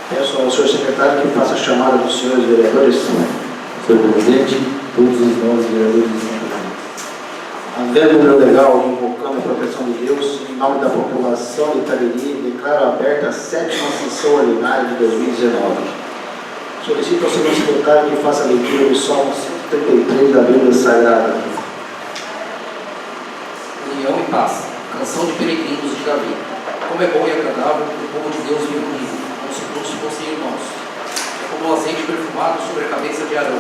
Peço ao senhor secretário que faça a chamada dos senhores vereadores. Senhor presidente, todos os novos vereadores estão presentes. Havendo número legal invocando a proteção de Deus, em nome da população de Itariri, declaro aberta a 7ª sessão ordinária de 2019. Solicito ao senhor secretário que faça a leitura do Salmo 133 da Bíblia Sagrada. União e paz, canção de peregrinos de Davi. Como é bom e agradável o povo de Deus reunido, como se todos fossem irmãos. É como o azeite perfumado sobre a cabeça de Arão,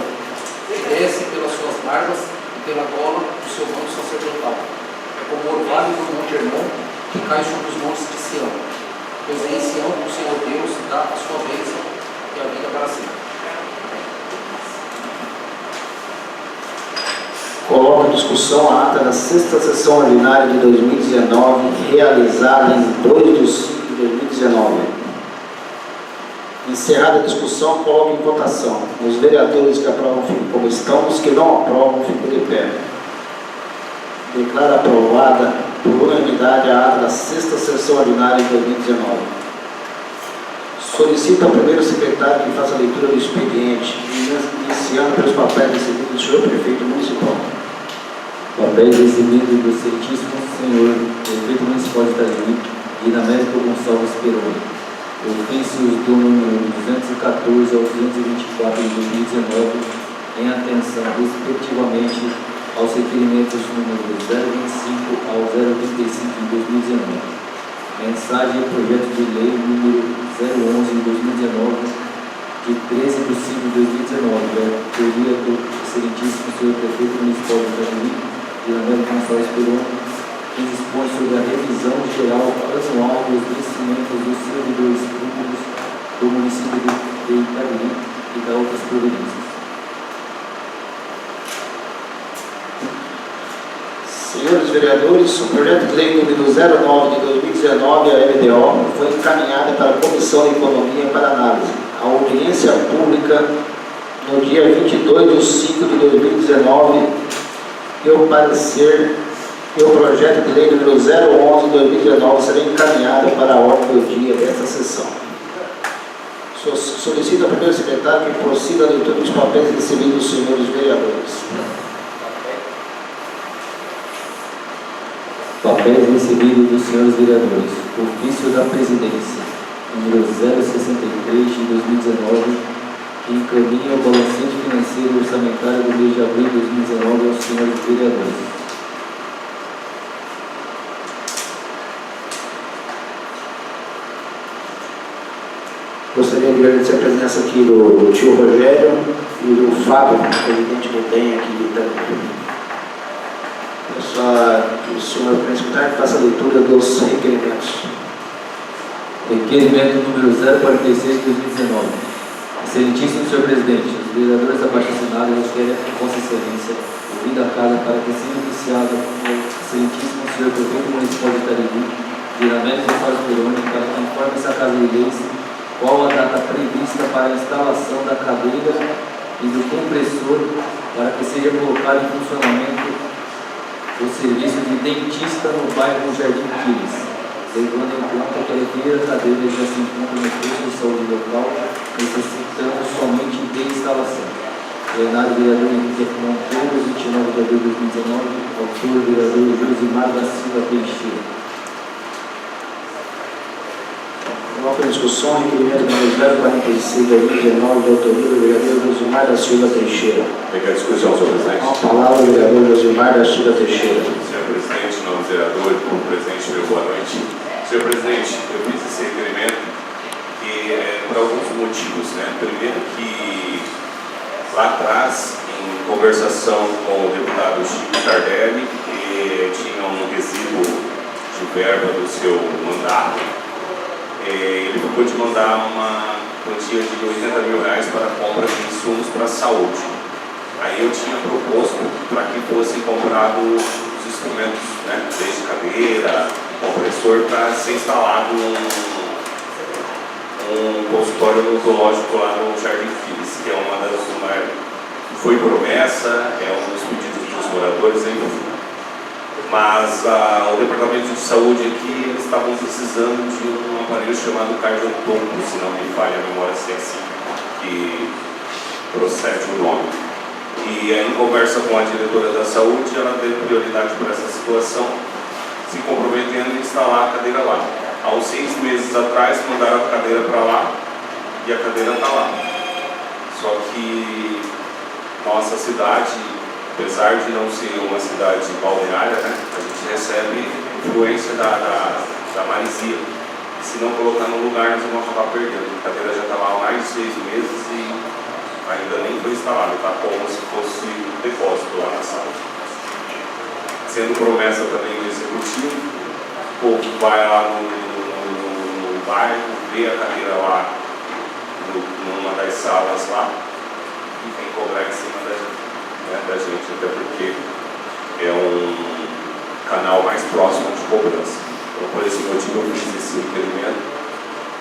que desce pelas suas barbas e pela gola do seu manto sacerdotal. É como o orvalho do monte Hermon, que cai sobre os montes de Sião. Pois é em Sião que o Senhor Deus dá a sua bênção e a vida para sempre. Coloco em discussão a ata da 6ª sessão ordinária de 2019, realizada em 2 de 5 de 2019. Encerrada a discussão, coloco em votação. Os vereadores que aprovam fiquem como estão, os que não aprovam fiquem de pé. Declaro aprovada por unanimidade a ata da 6ª sessão ordinária de 2019. Solicito ao primeiro secretário que faça a leitura do expediente, iniciando pelos papéis recebidos do senhor prefeito municipal. Papéis recebidos do Santíssimo Senhor, prefeito municipal de Itariri, Dinamérico Gonçalves Peroni. Ofícios do número 214 ao 224 de 2019, em atenção, respectivamente, aos requerimentos número 025 ao 035 de 2019. Mensagem e projeto de lei número 011 de 2019, de 13 de 5 de 2019, da autoria do excelentíssimo senhor prefeito municipal de Itariri, Dinamérico Gonçalves Peroni, que dispõe sobre a revisão geral anual dos vencimentos dos servidores públicos do município de Itariri e da outras providências. Senhores vereadores, o projeto de lei número 09 de 2019, a LDO, foi encaminhado para a Comissão de Economia para análise. A audiência pública no dia 22 de 5 de 2019 e o parecer e o projeto de lei número 011 de 2019 será encaminhado para a ordem do dia desta sessão. Solicito ao primeiro secretário que proceda a leitura dos papéis recebidos dos senhores vereadores. Papéis recebidos dos senhores vereadores. Ofício da Presidência, número 063 de 2019, que encaminha o balancete financeiro e orçamentário do mês de abril de 2019 aos senhores vereadores. Gostaria de agradecer a presença aqui do tio Rogério e do Fábio, presidente do DEM aqui também. É só que o senhor secretário faça a leitura dos requerimentos. Requerimento número 046 de 2019. Excelentíssimo senhor presidente, os vereadores abaixo assinados requerem a Vossa Excelência ouvida a casa para que seja oficiado o excelentíssimo senhor prefeito municipal de Itariri, Dinamérico Gonçalves Peroni, para que informe essa casa de leis qual a data prevista para a instalação da cadeira e do compressor para que seja colocado em funcionamento o serviço de dentista no bairro Jardim Pires, levando em conta que a referidas cadeiras já se encontram no posto de saúde local, necessitando somente de instalação. Plenário vereador Henrique Monteiro, 29 de abril de 2019, autor vereador Josimar da Silva Teixeira. Coloco em discussão o requerimento número 046 de 2019, de autoria do vereador Josimar da Silva Teixeira. Fica a discussão, senhor presidente. Com a palavra o vereador Josimar da Silva Teixeira. Senhor presidente, novo vereador, como presidente, meu boa noite. Senhor presidente, eu fiz esse requerimento que por alguns motivos, né? Primeiro que lá atrás, em conversação com o deputado Chico Sardelli, que tinha um resíduo de verba do seu mandato, ele ficou de mandar uma quantia de R$80 mil para a compra de insumos para a saúde. Aí eu tinha proposto para que fossem comprados os instrumentos, né, desde cadeira, compressor, para ser instalado um consultório odontológico lá no Jardim Pires, que é uma das maiores. Foi promessa, é um dos pedidos dos moradores, enfim. Mas o departamento de saúde aqui, eles estavam precisando de um aparelho navio chamado Cardiotombo, se não me falha a memória, se é assim que procede o nome. E em conversa com a diretora da saúde, ela deu prioridade para essa situação, se comprometendo a instalar a cadeira lá. Há uns 6 meses atrás, mandaram a cadeira para lá e a cadeira está lá. Só que nossa cidade, apesar de não ser uma cidade balneária, né, a gente recebe influência da maresia. E se não colocar no lugar, nós vamos acabar perdendo. A cadeira já está lá há mais de 6 meses e ainda nem foi instalada, está como se fosse um depósito lá na sala. Sendo promessa também do executivo, o povo vai lá no bairro, vê a cadeira lá numa das salas lá e vem cobrar em cima da gente, até porque é um canal mais próximo de cobrança. Então, por esse motivo, eu fiz esse requerimento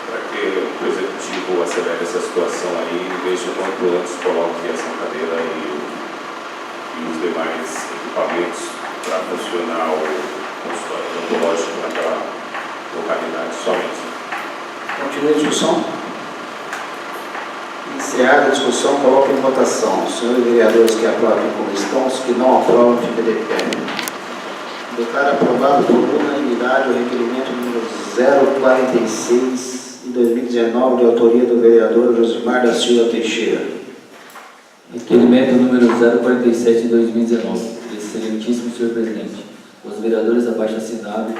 para que o executivo acelere essa situação aí e veja o quanto antes coloque essa cadeira e os demais equipamentos para funcionar o consultório odontológico naquela localidade somente. Continua a discussão. Encerrada a discussão, coloco em votação. Os senhores vereadores que aprovam como estão, os que não aprovam, fica de pé. Declaro aprovado por unanimidade o requerimento número 046 de 2019, de autoria do vereador Josimar da Silva Teixeira. Requerimento número 047 de 2019. Excelentíssimo senhor presidente, os vereadores abaixo assinados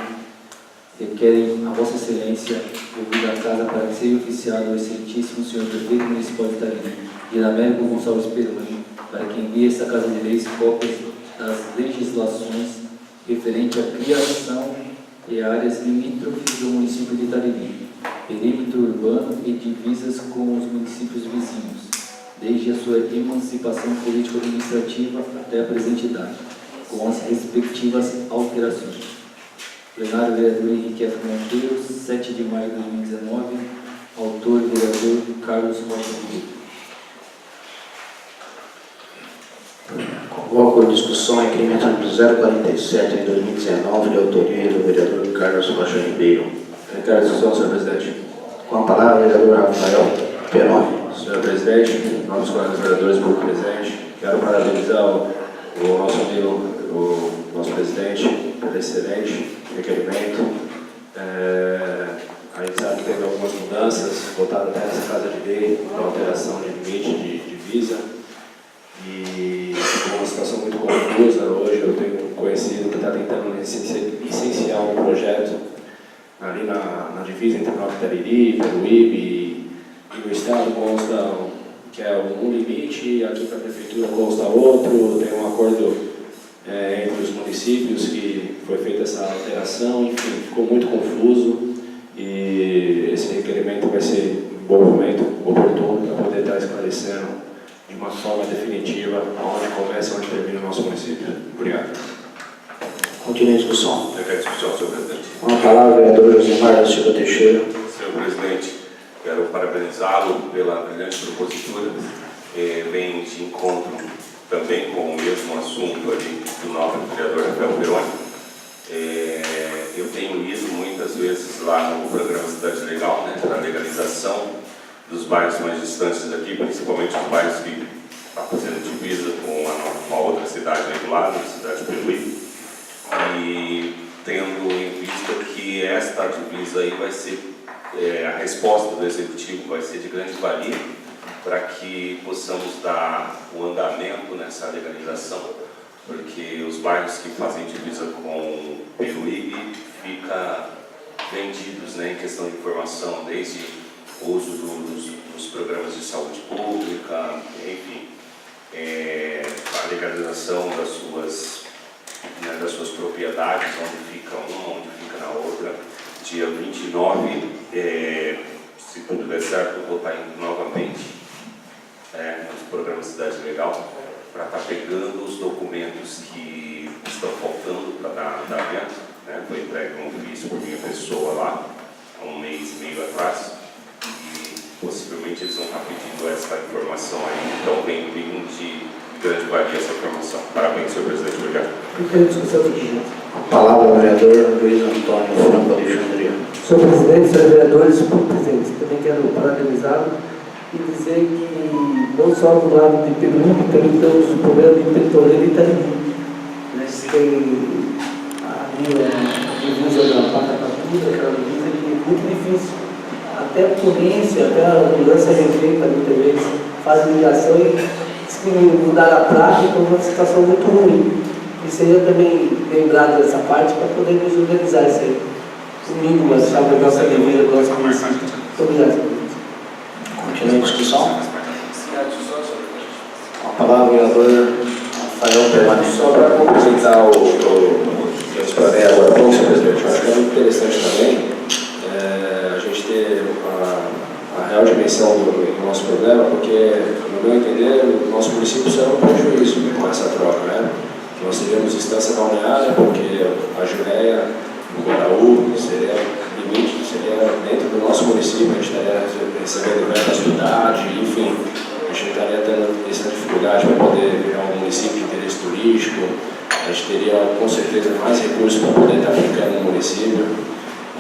requerem a Vossa Excelência ouvir a casa para que seja oficiado ao excelentíssimo senhor prefeito municipal de Itariri, Dinamérico Gonçalves Peroni, para que envie esta Casa de Leis cópias das legislações referente à criação de áreas limítrofes do município de Itariri, perímetro urbano e divisas com os municípios vizinhos, desde a sua emancipação político-administrativa até a presente data, com as respectivas alterações. Plenário vereador Henrique F. Monteiro, 7 de maio de 2019, autor vereador Carlos Rocha Pinto. Convoco a discussão em requerimento número 047 de 2019, de autoria do vereador Carlos Rocha Ribeiro. Requer a discussão, senhor presidente. Com a palavra, o vereador Rafael Peroni. Senhor presidente, novos colegas vereadores, público presente, quero parabenizar o nosso amigo, o nosso presidente, pelo excelente requerimento. A gente sabe que teve algumas mudanças, voltado até essa casa de lei, para alteração de limite de divisa, e ficou uma situação muito confusa. Hoje eu tenho um conhecido que está tentando licenciar um projeto ali na divisa entre Nova Itariri, Peruíbe, e no estado consta que é um limite, e aqui para a prefeitura consta outro. Tem um acordo entre os municípios que foi feita essa alteração, enfim, ficou muito confuso, e esse requerimento vai ser um bom momento oportuno para poder estar esclarecendo de uma forma definitiva onde começa e onde termina o nosso município. Obrigado. Continue a discussão. Requer discussão, senhor presidente. Com a palavra, o vereador Josimar da Silva Teixeira. Senhor presidente, quero parabenizá-lo pela brilhante propositura. Vem de encontro também com o mesmo assunto ali do novo vereador Rafael Peroni. Eu tenho ido muitas vezes lá no programa Cidade Legal, né, para a legalização dos bairros mais distantes daqui, principalmente os bairros que estão fazendo divisa com uma outra cidade aí do lado, a cidade de Peruíbe. E tendo em vista que esta divisa aí vai ser, a resposta do Executivo vai ser de grande valia para que possamos dar o andamento nessa legalização, porque os bairros que fazem divisa com Peruíbe ficam vendidos, né, em questão de informação, desde o uso dos programas de saúde pública, enfim, a legalização das suas propriedades, onde fica uma, onde fica na outra. Dia 29, se tudo der certo, eu vou estar indo novamente nos programas Cidade Legal, para estar pegando os documentos que estão faltando para dar andamento, né? Foi entregue um ofício por minha pessoa lá, há um mês e meio atrás, e possivelmente eles vão estar pedindo essa informação aí, então vem de grande valia essa informação. Parabéns, senhor presidente. Obrigado. A palavra, o vereador Luiz Antônio Franco Alexandria. Senhor presidente, senhores vereadores, senhor presidente, também quero parabenizá-lo e dizer que não só do lado de Peruíbe, também temos o problema de Petroleiro e Itariri. Tem ali a divisa da Patacatura, aquela divisa que é muito difícil. Até a polícia, até a ambulância receita muitas vezes faz ligação e diz que mudar a placa é uma situação muito ruim. E seria também lembrado dessa parte para podermos organizar isso aí. O mínimo, sabe, da nossa divisa, do nosso município. Muito obrigado. Continua a discussão. Com a palavra, o vereador Rafael Permanente. Só para complementar o que eu explanei agora há pouco, senhor presidente, eu acho que é muito interessante também a gente ter a real dimensão do nosso problema, porque, no meu entender, o nosso município será um prejuízo com essa troca, né? Nós teríamos instância balneária, porque a Jureia, o Guaraú, seria limite, seria dentro do nosso município, a gente estaria recebendo verba da cidade, enfim, a gente estaria tendo essa dificuldade para poder virar um município de interesse turístico, a gente teria com certeza mais recursos para poder estar aplicando no município.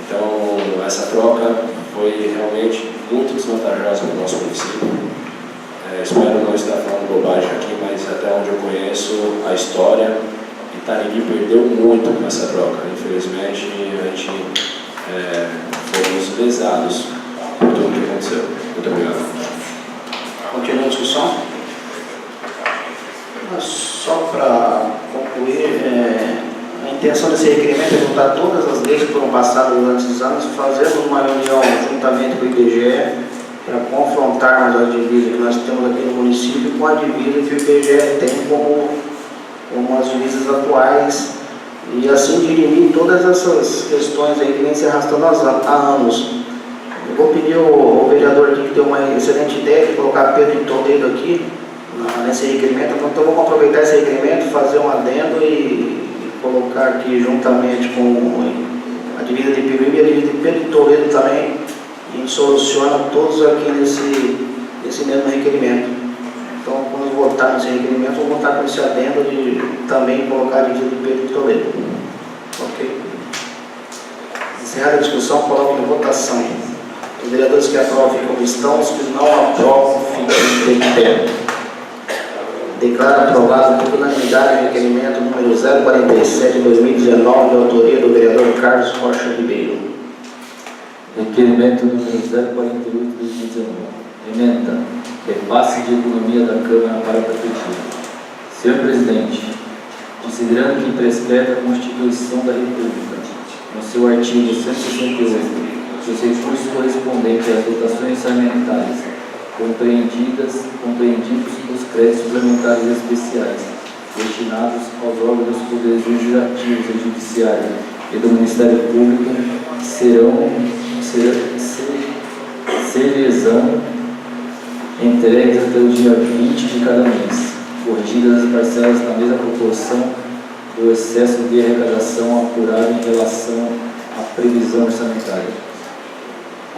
Então, essa troca foi realmente muito desvantajosa para o nosso município. Espero não estar falando bobagem aqui, mas até onde eu conheço a história, Itariri perdeu muito com essa troca. Infelizmente, a gente fomos lesados por tudo que aconteceu. Muito obrigado. Continua a discussão. Só para concluir, a intenção desse requerimento é juntar todas as leis que foram passadas durante esses anos, fazermos uma reunião juntamente com o IBGE para confrontarmos as divisas que nós temos aqui no município com a divisa que o IBGE tem como as divisas atuais e assim dirimir todas essas questões aí que vem se arrastando há anos. Eu vou pedir ao vereador aqui que deu uma excelente ideia de colocar Pedro de Toledo aqui nesse requerimento, então vamos aproveitar esse requerimento, fazer um adendo e colocar aqui juntamente com a divisa de Peruíbe e a divisa de Pedro de Toledo também, e a gente soluciona todos aqui nesse mesmo requerimento. Então, quando votar nesse requerimento, vamos votar com esse adendo de também colocar a divisa de Pedro de Toledo. Ok? Encerrada a discussão, coloque em votação. Os vereadores que aprovam como estão, os que não aprovam, fiquem de pé. Declaro aprovado por unanimidade o requerimento número 047 de 2019, de autoria do vereador Carlos Rocha Ribeiro. Requerimento número 048 de 2019. Emenda. Repasse de economia da Câmara para a Prefeitura. Senhor Presidente, considerando que prescreve a Constituição da República, no seu artigo 168, que os recursos correspondentes às dotações orçamentárias compreendidos os créditos suplementares especiais destinados aos órgãos dos poderes legislativos e judiciário e do Ministério Público serão entregues até o dia 20 de cada mês, corrigidas as parcelas na mesma proporção do excesso de arrecadação apurado em relação à previsão orçamentária.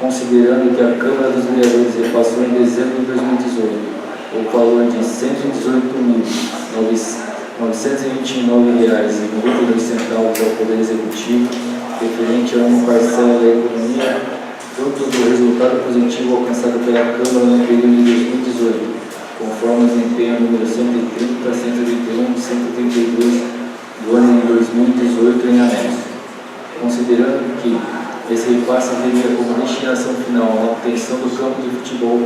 Considerando que a Câmara dos Vereadores repassou em dezembro de 2018 o valor de R$ 118.929,92 ao Poder Executivo, referente a uma parcela da economia, fruto do resultado positivo alcançado pela Câmara no período de 2018, conforme o desempenho número 130, 131 e 132 do ano de 2018 em anexo. Considerando que esse repasse teria como destinação final a manutenção do campo de futebol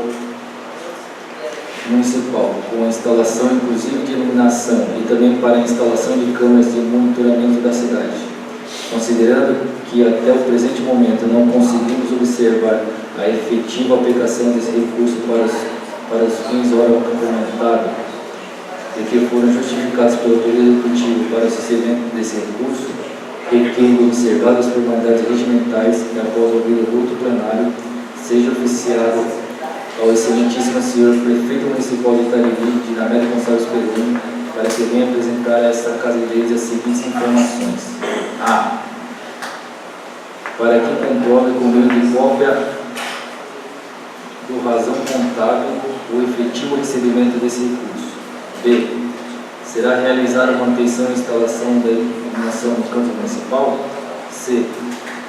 municipal, com a instalação inclusive de iluminação e também para a instalação de câmeras de monitoramento da cidade. Considerando que até o presente momento não conseguimos observar a efetiva aplicação desse recurso para os fins ora comentado e que foram justificados pelo Poder Executivo para o recebimento desse recurso, requer observadas as formalidades regimentais e após ouvir o voto plenário, seja oficiado ao excelentíssimo senhor Prefeito Municipal de Itariri, Dinamélio Gonçalves Peroni, para que venha apresentar a esta Casa de Leis as seguintes informações. A. Para que comprove com meio de cópia do razão contábil o efetivo recebimento desse recurso. B. Será realizada a manutenção e instalação da iluminação no campo municipal? C.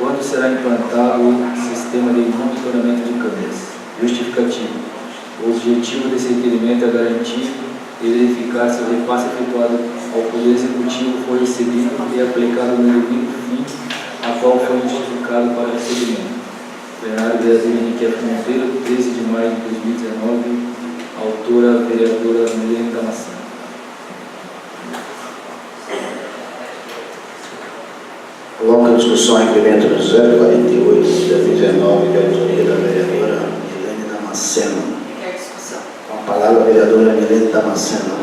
Quando será implantado o sistema de monitoramento de câmeras? Justificativo. O objetivo desse requerimento é garantir e verificar se o repasse efetuado ao Poder Executivo foi recebido e aplicado no devido fim a qual foi justificado para o recebimento. Plenário vereador Henrique F. Monteiro, 13 de maio de 2019, autora vereadora Milene Damasceno. Longa discussão, requerimento no 048 de 2019, de autoria da vereadora Milene Damasceno. Quer discussão? Com a palavra a vereadora Milene Damasceno.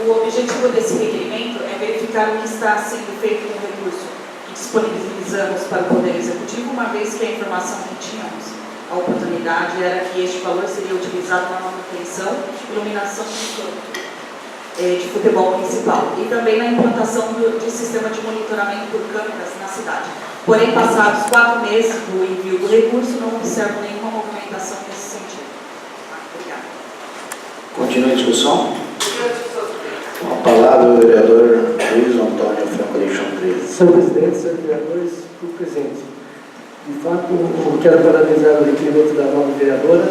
O objetivo desse requerimento é verificar o que está sendo feito com o recurso que disponibilizamos para o Poder Executivo, uma vez que a informação que tínhamos, a oportunidade era que este valor seria utilizado na manutenção e iluminação do campo de futebol municipal e também na implantação de sistema de monitoramento por câmeras na cidade. Porém, passados 4 meses do envio do recurso, não observo nenhuma movimentação nesse sentido. Obrigada. Continua a discussão? Com a palavra o vereador Luiz Antônio Franco Alexandre. Senhor presidente, senhores vereadores, por presente. De fato, eu quero parabenizar o requerimento da nova vereadora,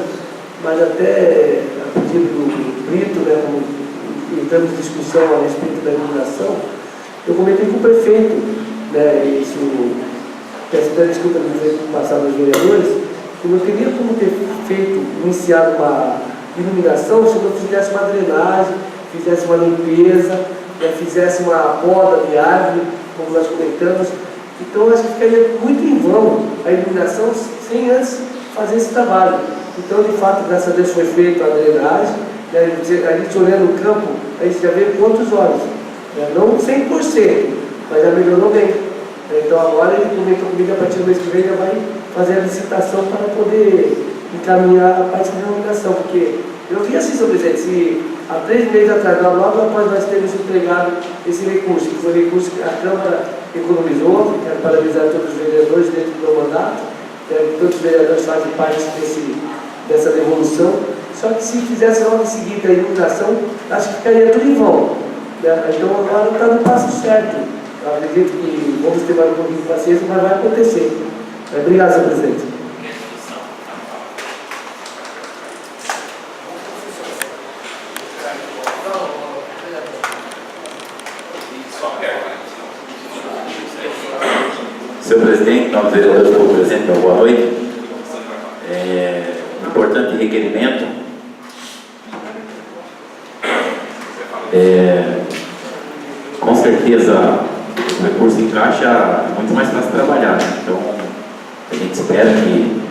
mas até a pedido do Brito, né, como entramos em discussão a respeito da iluminação, eu comentei com o prefeito, né, isso, peço até desculpa de dizer com o passado dos vereadores, que não teria como ter iniciado uma iluminação se não fizesse uma drenagem, fizesse uma limpeza, né, fizesse uma poda de árvore, como nós comentamos. Então, acho que ficaria muito em vão a iluminação sem antes fazer esse trabalho. Então, de fato, graças a Deus foi feita a drenagem, né, a gente olhando o campo, a gente já vê com outros olhos, né, não 100%, mas já melhorou bem. Então, agora ele comentou comigo, a partir do mês que vem já vai fazer a licitação para poder encaminhar a parte de iluminação, porque eu vi assim, senhor presidente, se há 3 meses atrás, logo após nós termos entregado esse recurso, que foi o recurso que a Câmara economizou, quero parabenizar todos os vereadores dentro do meu mandato, todos os vereadores fazem parte dessa devolução, só que se fizesse logo em seguida a iluminação, acho que ficaria tudo em vão. Né? Então agora está no passo certo. Eu acredito que vamos ter mais um pouquinho de paciência, mas vai acontecer. Obrigado, senhor presidente. Senhor presidente, nós vereadores do presente, boa noite. Importante requerimento. Com certeza o recurso em caixa é muito mais fácil trabalhar, né? Então a gente espera que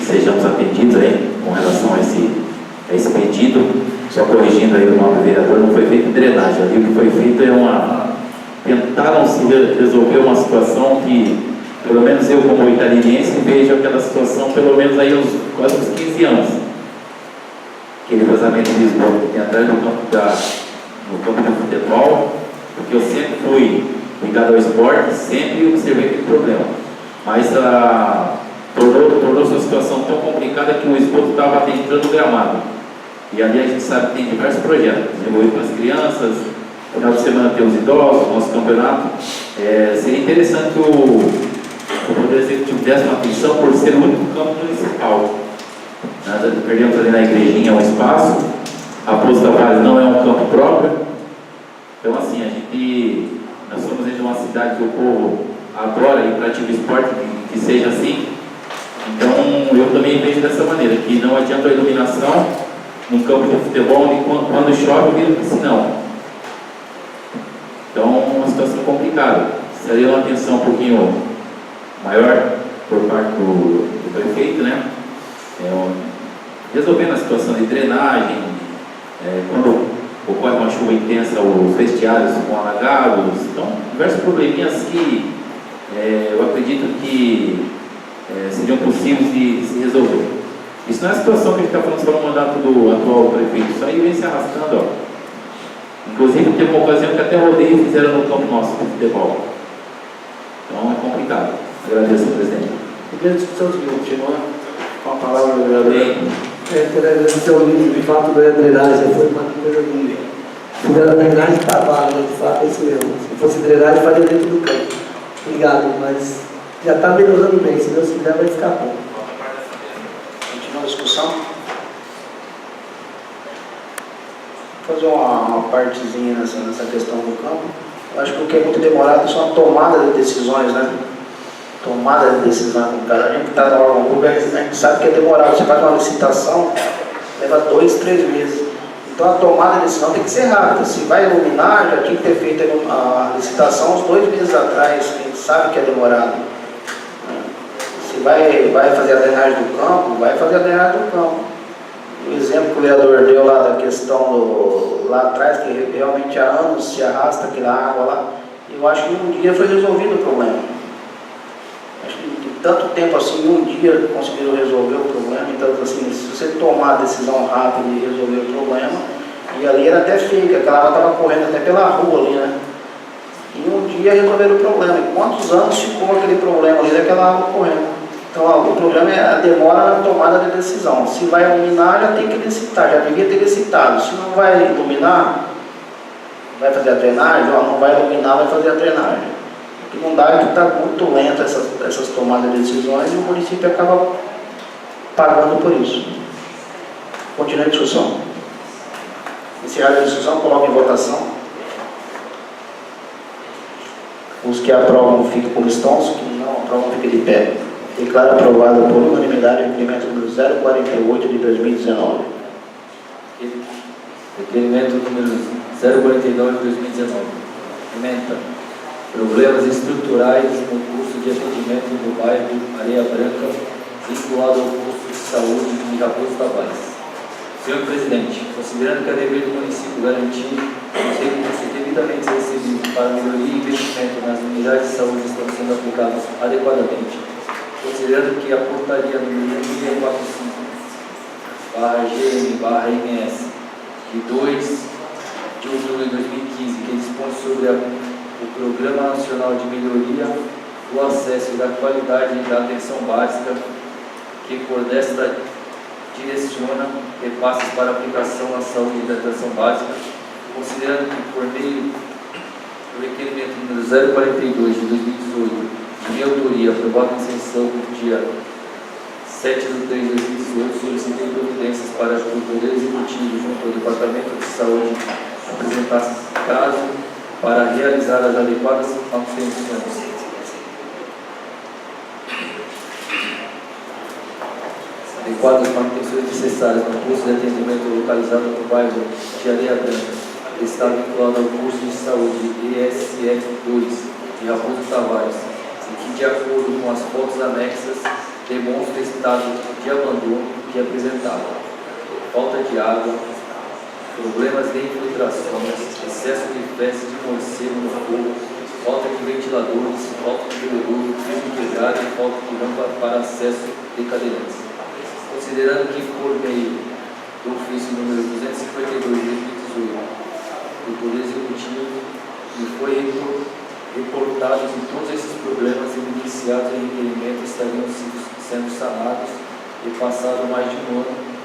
sejamos atendidos aí com relação a esse pedido. Só corrigindo aí o nome do vereador, não foi feito drenagem, ali o que foi feito tentaram se resolver uma situação que, pelo menos eu como italiense, vejo aquela situação pelo menos aí quase uns 15 anos. Aquele vazamento de esgoto que entraram no campo de futebol, porque eu sempre fui ligado ao esporte, sempre observei aquele problema. Mas tornou-se uma situação tão complicada que o esgoto estava adentrando o gramado. E ali a gente sabe que tem diversos projetos, desenvolvidos para as crianças, no final de semana tem os idosos, nosso campeonato. Seria interessante que o Poder Executivo desse uma atenção por ser o único campo municipal. Nós perdemos ali na igrejinha um espaço, a Posto Tavares não é um campo próprio. Então assim, nós somos de uma cidade que o povo adora e pratica o esporte, que seja assim. Então eu também vejo dessa maneira, que não adianta a iluminação num campo de futebol onde quando chove vira piscinão. Então é uma situação complicada. Seria uma atenção um pouquinho maior por parte do prefeito, né? Resolvendo a situação de drenagem, quando ocorre uma chuva intensa, os vestiários ficam alagados, então diversos probleminhas que eu acredito que seriam possíveis de se resolver. Isso não é a situação que a gente está falando só no mandato do atual prefeito, isso aí vem se arrastando, ó. Inclusive teve uma ocasião que até rodeio fizeram no campo nosso de futebol. Então é complicado. Agradeço, presidente. Primeira discussão de continuar com a palavra do vereador. Quero agradecer ao livro, de fato, não é drenagem, foi uma coisa de. Fizeram drenagem para vaga, de fato, é isso mesmo. Se fosse drenagem, faria dentro do campo. Obrigado, mas Já está melhorando bem, se Deus quiser vai ficar bom. Continua a discussão. Vou fazer uma partezinha nessa questão do campo. Eu acho que o que é muito demorado são a tomada de decisões, né? Tomada de decisão com o cara. A gente que está no órgão público, a gente sabe que é demorado. Você faz uma licitação, leva 2, 3 meses. Então a tomada de decisão tem que ser rápida. Se vai iluminar, já tinha que ter feito a licitação uns 2 meses atrás. A gente sabe que é demorado. Se vai fazer a drenagem do campo, vai fazer a drenagem do campo. O exemplo que o vereador deu lá da questão lá atrás, que realmente há anos se arrasta aquela água lá, eu acho que em um dia foi resolvido o problema. Acho que em tanto tempo assim, em um dia conseguiram resolver o problema. Então, assim, se você tomar a decisão rápida de resolver o problema, e ali era até feio, que aquela água estava correndo até pela rua ali, né? Em um dia resolveram o problema. E quantos anos ficou aquele problema ali daquela água correndo? Então, o problema é a demora na tomada de decisão. Se vai iluminar, já tem que licitar, já devia ter licitado. Se não vai iluminar, vai fazer a drenagem, não vai iluminar, vai fazer a drenagem. O que não dá é que está muito lento essas tomadas de decisões e o município acaba pagando por isso. Continua a discussão. Encerrada a discussão, coloca em votação. Os que aprovam fiquem com listão, os que não aprovam fiquem de pé. Declaro aprovado por unanimidade o requerimento número 048 de 2019. Requerimento número 049 de 2019. Ementa. Problemas estruturais no curso de atendimento do bairro Areia Branca, vinculado ao posto de saúde de Raposo Tavares. Senhor Presidente, considerando que é dever do município garantir os recursos devidamente recebidos para melhoria e investimento nas unidades de saúde estão sendo aplicados adequadamente, considerando que a portaria número 1645/GM/MS de 2 de outubro de 2015, que dispõe sobre o Programa Nacional de Melhoria do Acesso e da Qualidade da Atenção Básica, que por desta direciona repasses para aplicação na saúde da atenção básica, considerando que por meio do requerimento número 042 de 2018, de minha autoria, aprovado em sessão no dia 7 de 3 de 2018, solicitei providências para que o Poder Executivo, junto ao Departamento de Saúde, apresentasse caso para realizar as adequadas manutenções. Adequadas manutenções necessárias no posto de atendimento localizado no bairro de Areia Branca, que está vinculado ao curso de saúde ESF2 de Raposo Tavares, e que, de acordo com as fotos anexas, demonstra estado de abandono que apresentava falta de água, problemas de infiltrações, excesso de fezes de morcego no fogo, falta de ventiladores, falta de bebedouro, piso quebrado e falta de rampa para acesso de cadeirantes. Considerando que, por meio do ofício número 252 de 2018 do Poder Executivo, me foi reportado que todos esses problemas evidenciados em requerimento estariam sendo sanados e passado mais de um ano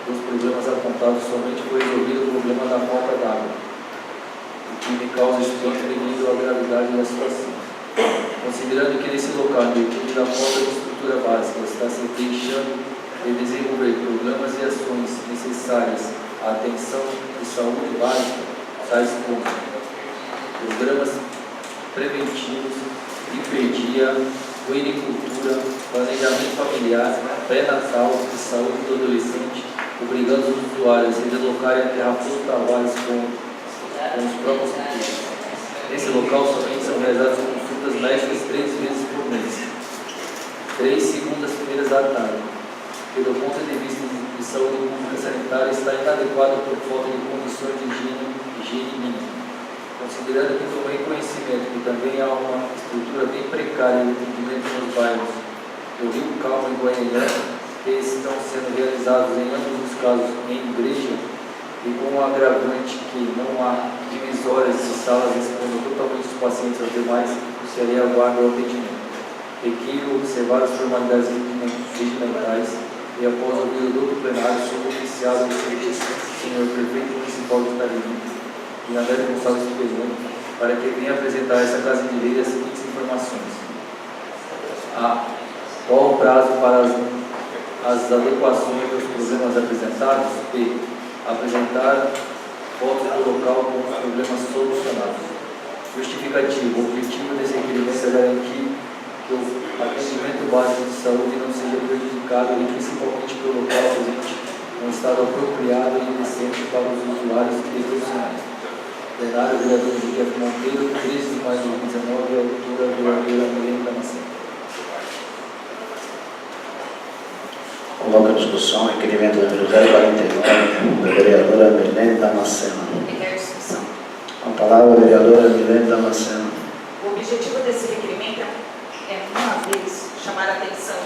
dos problemas apontados, somente foi resolvido o problema da falta d'água, o que me causa espanto devido à gravidade da situação. Considerando que nesse local, em virtude da falta de estrutura básica, está se deixando de desenvolver programas e ações necessárias à atenção de saúde básica, tais como programas preventivos, hiperdia, puericultura, planejamento familiar, pré-natal e saúde do adolescente, obrigando os usuários a se deslocarem até Raposo Tavares com os próprios recursos. Nesse local somente são realizadas consultas médicas 3 vezes por mês, 3 segundas-feiras à tarde. Pelo ponto de vista de saúde pública sanitária, está inadequado por falta de condições de higiene mínima. Considerando que tomei conhecimento que também há uma estrutura bem precária de atendimento nos bairros do Rio Calma e Goiânia, que estão sendo realizados em ambos os casos em igreja, e com o agravante que não há divisórias de salas expondo totalmente os pacientes aos demais, seria aguardo o atendimento. Requiro observar as formalidades regimentais e, após ouvir o duplo plenário, sou oficiado do senhor prefeito municipal de Itarimi, Guilherme Gonçalves Pezoni, para que venha apresentar essa casa de lei as seguintes informações. Qual o prazo para as adequações dos problemas apresentados? B. Apresentar fotos do local com os problemas solucionados. Justificativo. O objetivo desse requerimento é garantir que o atendimento básico de saúde não seja prejudicado e principalmente que o local presente um estado apropriado e decente para os usuários e profissionais. Plenário, vereador Jeff Monteiro, 13 de maio de 2019, autora vereadora Milene Damasceno. Coloca a discussão, requerimento número 049, da vereadora Milene Damasceno. Requer discussão. Com a palavra, a vereadora Milene Damasceno. O objetivo desse requerimento é, uma vez, chamar a atenção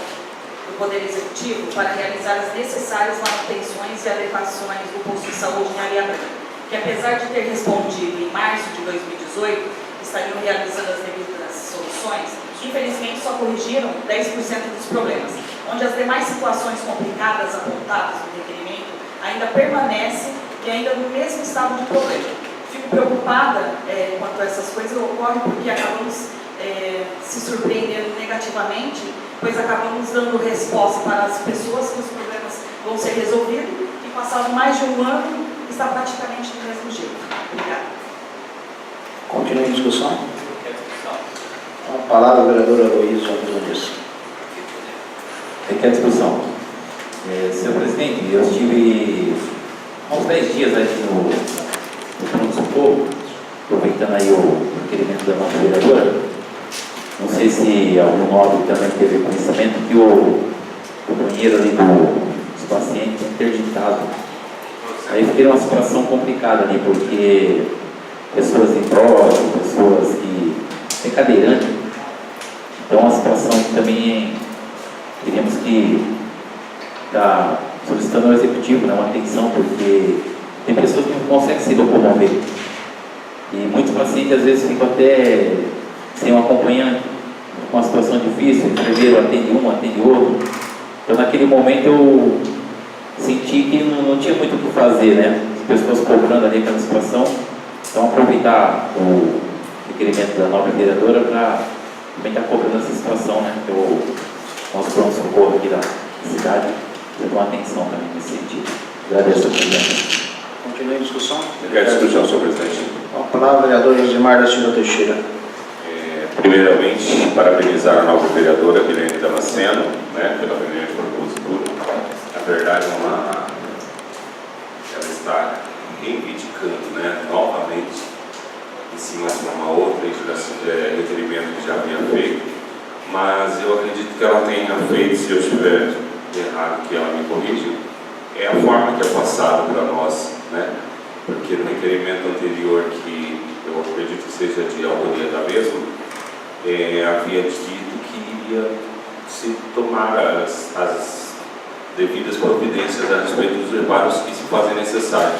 do Poder Executivo para realizar as necessárias manutenções e adequações do posto de saúde em Areia Branca, que apesar de ter respondido em março de 2018, estariam realizando as devidas soluções, infelizmente só corrigiram 10% dos problemas, onde as demais situações complicadas apontadas no requerimento ainda permanecem e ainda no mesmo estado de problema. Fico preocupada quanto a essas coisas ocorrem porque acabamos se surpreendendo negativamente, pois acabamos dando resposta para as pessoas que os problemas vão ser resolvidos e passado mais de um ano está praticamente do mesmo jeito. Obrigada. Continua em discussão? Com a palavra, a vereadora Luísa Nunes. Requer discussão. Senhor presidente, eu estive há uns 10 dias aqui no pronto-socorro, aproveitando aí o requerimento da nossa vereadora. Não sei se algum nobre também teve conhecimento que o banheiro ali dos pacientes é interditado. Aí fiquei numa situação complicada ali, porque pessoas idosas, pessoas que têm cadeirante, então a situação que também teríamos que estar solicitando ao executivo, né, uma atenção, porque tem pessoas que não conseguem se locomover. E muitos pacientes às vezes ficam até sem um acompanhante, com uma situação difícil, o enfermeiro atende um, atende outro. Então naquele momento eu senti que não tinha muito o que fazer, né? As pessoas cobrando ali aquela situação. Então aproveitar o requerimento da nova vereadora para também estar cobrando essa situação, né? Que o nosso pronto-socorro aqui da cidade deu uma atenção também nesse sentido. Agradeço a presença. Continua em discussão? Requer discussão, senhor presidente. Com a palavra, a vereadora Josimar da Silva Teixeira. Primeiramente, parabenizar a nova vereadora Milene Damasceno, né, pela brilhante propositura. Na verdade, ela está reivindicando, né, novamente, em cima de uma outra requerimento que já havia feito, mas eu acredito que ela tenha feito, se eu estiver errado, que ela me corrija, é a forma que é passada para nós, né, porque no requerimento anterior, que eu acredito que seja de autoria da mesma, havia dito que ia se tomar as devidas providências a respeito dos reparos que se fazem necessários.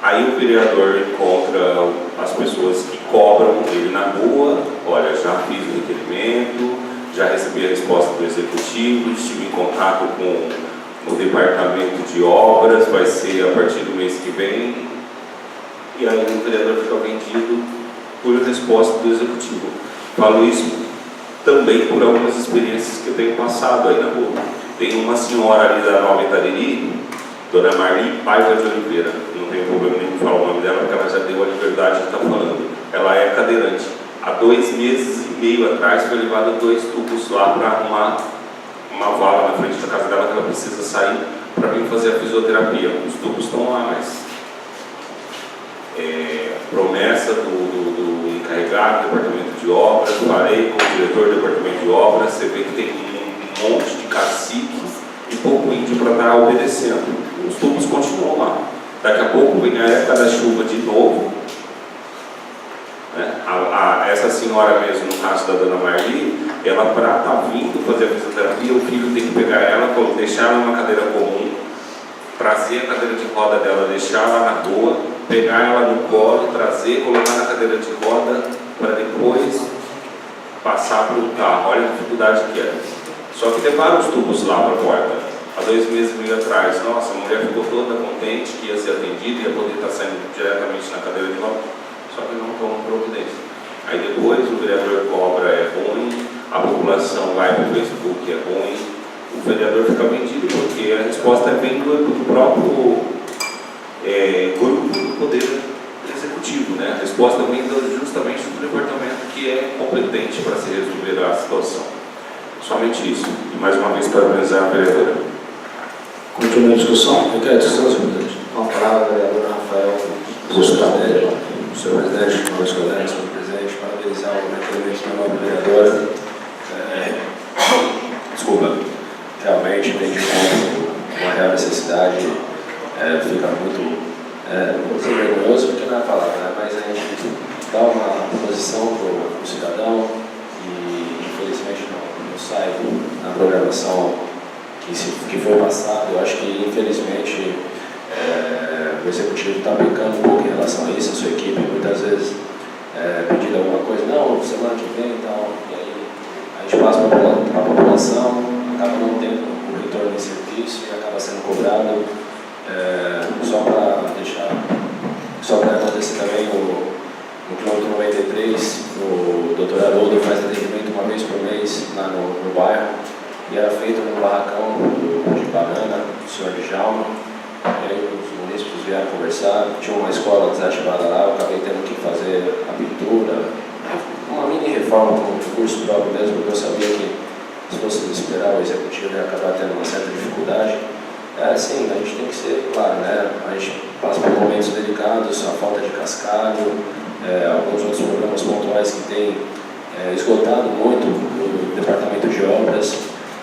Aí o vereador encontra as pessoas que cobram ele na rua: olha, já fiz o requerimento, já recebi a resposta do executivo, estive em contato com o departamento de obras, vai ser a partir do mês que vem. E aí o vereador fica vendido por resposta do executivo. Falo isso também por algumas experiências que eu tenho passado aí na rua. Tem uma senhora ali da Nova Itariri, Dona Marli Paiva de Oliveira, não tenho problema nenhum em falar o nome dela, porque ela já deu a liberdade de estar falando. Ela é cadeirante. Há 2 meses e meio atrás foi levado 2 tubos lá para arrumar uma vala na frente da casa dela, que ela precisa sair para vir fazer a fisioterapia. Os tubos estão lá, mas promessa do encarregado do departamento de obras, falei com o diretor do departamento de obras, você vê que tem um monte de cacique e pouco índio para estar obedecendo. Os tubos continuam lá. Daqui a pouco vem a época da chuva de novo, né? Essa senhora mesmo, no caso da Dona Marli, ela para estar vindo fazer a fisioterapia, o filho tem que pegar ela, deixar ela numa cadeira comum, trazer a cadeira de roda dela, deixar ela na rua, pegar ela no colo, trazer, colocar na cadeira de roda, para depois passar para o carro. Olha a dificuldade que é. Só que levaram os tubos lá para a porta, há 2 meses e meio atrás. Nossa, a mulher ficou toda contente que ia ser atendida, ia poder estar saindo diretamente na cadeira de roda, só que não tomam providência. Aí depois o vereador cobra, é ruim, a população vai para o Facebook é ruim, o vereador fica vendido, porque a resposta vem do próprio grupo do Poder Executivo, né? A resposta vem justamente do departamento que é competente para se resolver a situação. Somente isso. E mais uma vez parabenizar a vereadora. Continua a discussão? Eu quero discussão, senhor presidente. Com a palavra, vereador Rafael Gustavo. Gustavo. Senhor presidente, meus colegas, senhor presidente, parabenizar o requerimento da nova vereadora. Desculpa, realmente tem de conta uma real necessidade, fica muito, não vou dizer vergonhoso porque não é a palavra, né? Mas a gente dá uma posição para o cidadão e infelizmente não sai na programação que foi passado. Eu acho que infelizmente o executivo está pecando um pouco em relação a isso, a sua equipe muitas vezes pedindo alguma coisa, não, semana que vem e tal, e aí a gente passa para a população, acaba não tendo o retorno em serviço e acaba sendo cobrado, só para acontecer também no quilômetro 93, o Dr. Haroldo faz atendimento uma vez por mês lá no bairro, e era feito num barracão de banana, do senhor Djalma. E aí os munícipes vieram conversar, tinha uma escola desativada lá, eu acabei tendo que fazer a pintura, uma mini reforma com um curso próprio mesmo, porque eu sabia que se fosse esperar o executivo ia acabar tendo uma certa dificuldade. Sim, a gente tem que ser, claro, né? A gente passa por momentos delicados, a falta de cascalho, alguns outros problemas pontuais que têm esgotado muito o departamento de obras.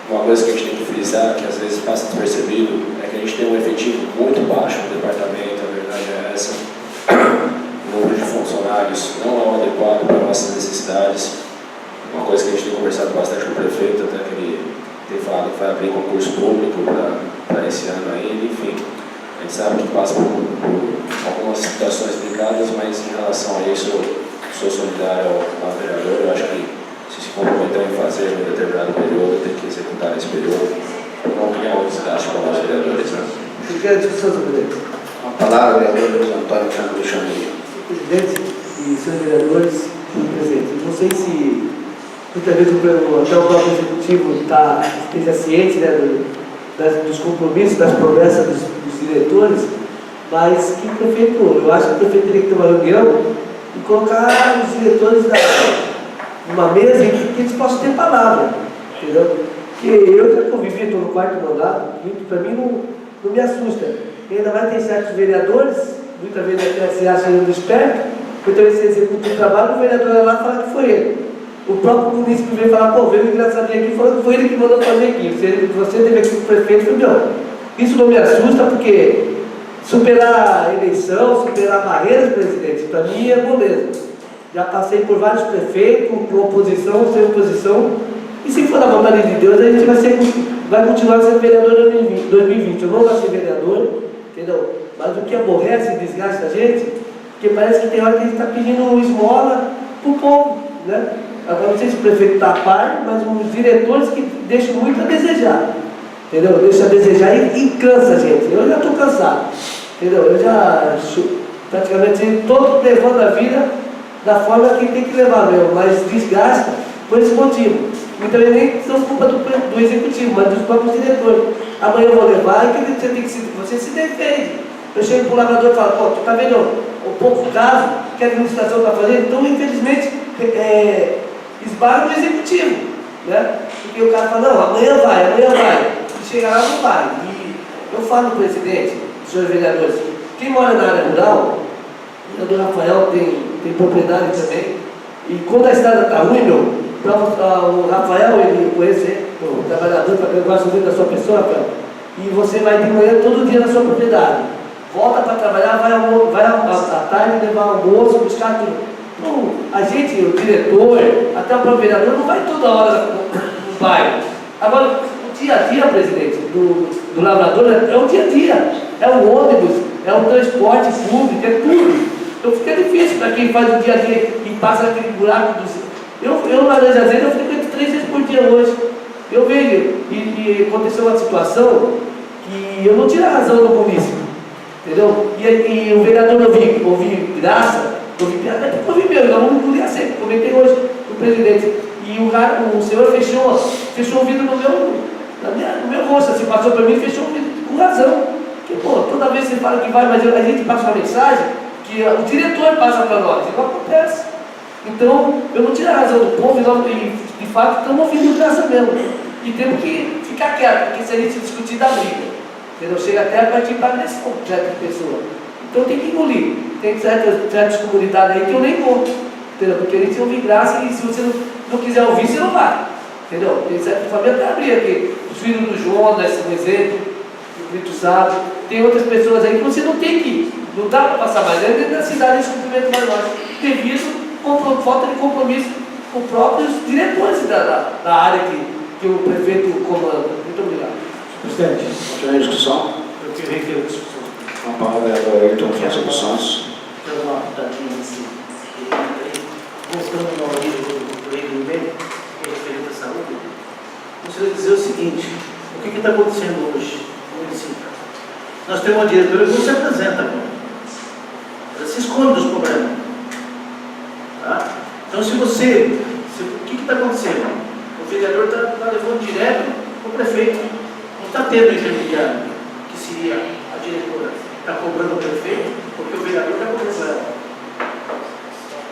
Uma coisa que a gente tem que frisar, que às vezes passa despercebido, é que a gente tem um efetivo muito baixo no departamento, a verdade é essa. O número de funcionários não é o adequado para nossas necessidades. Uma coisa que a gente tem conversado bastante com o prefeito, até que ele tem falado que vai abrir concurso público para esse ano ainda, enfim. A gente sabe que passa por algumas situações delicadas, mas em relação a isso, eu sou solidário ao vereador. Eu acho que se comprometeu em fazer em um determinado período, tem que executar nesse período, não criar um desgaste para nós vereadores. Eu quero discussão, senhor presidente. Com a palavra, vereador Luiz Antônio Franco Alexandre. Presidente e senhores vereadores presentes, não sei se muitas vezes até o próprio executivo esteja ciente, né, dos compromissos, das promessas dos diretores, mas que o prefeito, eu acho que o prefeito teria que ter uma reunião e colocar os diretores numa mesa em que eles possam ter palavra, entendeu? Porque eu já convivi, estou no quarto mandato, para mim não me assusta. E ainda mais tem certos vereadores, muitas vezes até se acha ainda esperto, muitas vezes você executa o trabalho, o vereador vai lá falar que foi ele. O próprio município veio falar, pô, veio o engraçadinho aqui, falando que foi ele que mandou fazer aqui. Você teve aqui com o prefeito, foi meu. Isso não me assusta, porque superar a eleição, superar barreiras, presidente, para mim é moleza. Já passei por vários prefeitos, com oposição, sem oposição, e se for da vontade de Deus, a gente vai continuar sendo vereador em 2020. Eu não vou ser vereador, entendeu? Mas o que aborrece e desgasta a gente, porque parece que tem hora que a gente está pedindo esmola para o povo, né? Agora não sei se o prefeito está a par, mas os diretores que deixam muito a desejar, entendeu? Deixa a desejar e cansa a gente. Eu já estou cansado, entendeu? Eu já praticamente estou levando a vida da forma que tem que levar mesmo, mas desgasta por esse motivo. Muitas vezes nem são culpa do executivo, mas dos próprios diretores. Amanhã eu vou levar e você se defende. Eu chego para o lavrador e falo, pô, tu está vendo o pouco caso que a administração está fazendo? Então, infelizmente, esbarra no executivo, né? Porque o cara fala, não, amanhã vai. E chega lá, não vai. E eu falo para o presidente, senhores vereadores, quem mora na área rural, o vereador Rafael tem propriedade também, e quando a estrada está ruim, o Rafael, ele conhece o trabalhador, eu gosto muito da sua pessoa, Rafael, e você vai de manhã todo dia na sua propriedade, volta para trabalhar, vai à tarde levar almoço, buscar tudo. Então, a gente, o diretor, até o próprio vereador, não vai toda hora no bairro. Agora, o dia a dia, presidente, do lavrador é o dia a dia, é o ônibus, é o transporte público, é tudo. Então fica difícil para quem faz o dia a dia e passa aquele buraco dos... Eu na Laranjeiras, eu frequento 3 vezes por dia hoje. Eu vejo, e aconteceu uma situação que eu não tiro a razão do município, entendeu? E o vereador ouvi graça, ouvi piada, até que ouvi mesmo, eu não podia sempre, comentei hoje com o presidente. E o Senhor fechou o vidro no meu rosto, assim, passou para mim e fechou o vidro, com razão. Porque, pô, toda vez que você fala que vai, mas a gente passa uma mensagem que o diretor passa para nós, e não acontece. Então, eu não tiro a razão do povo e de fato estamos ouvindo graça mesmo. E temos que ficar quieto, porque se a gente discutir da briga, entendeu? Chega até a partir para agressão de certas pessoas. Então tem que engolir. Tem certas comunidades aí que eu nem vou, entendeu? Porque a gente ouve graça e se você não quiser ouvir, você não vai. Entendeu? Tem certa família que abrir aqui. Os filhos do Jonas, um exemplo, o Brito sabe. Tem outras pessoas aí que você não tem que ir. Não dá para passar mais. Dentro da cidade esse cumprimento mais nós. Devido a falta de compromisso com os próprios diretores da área que o prefeito comanda. Muito obrigado. Presidente, continua a discussão. Eu queria que a discussão. Com a palavra é do Ayrton Francisco Santos. Quero dar uma pitadinha nesse requerimento aí. Voltando na origem do requerimento, que é referente à saúde, eu gostaria de dizer o seguinte: o que está acontecendo hoje no município? Nós temos uma diretora que não se apresenta, ela se esconde dos problemas. Tá? Então, o que está acontecendo? O vereador está levando direto para o prefeito, não está tendo intermediário, que seria a diretora. Está cobrando o prefeito, porque o vereador está cobrando ela.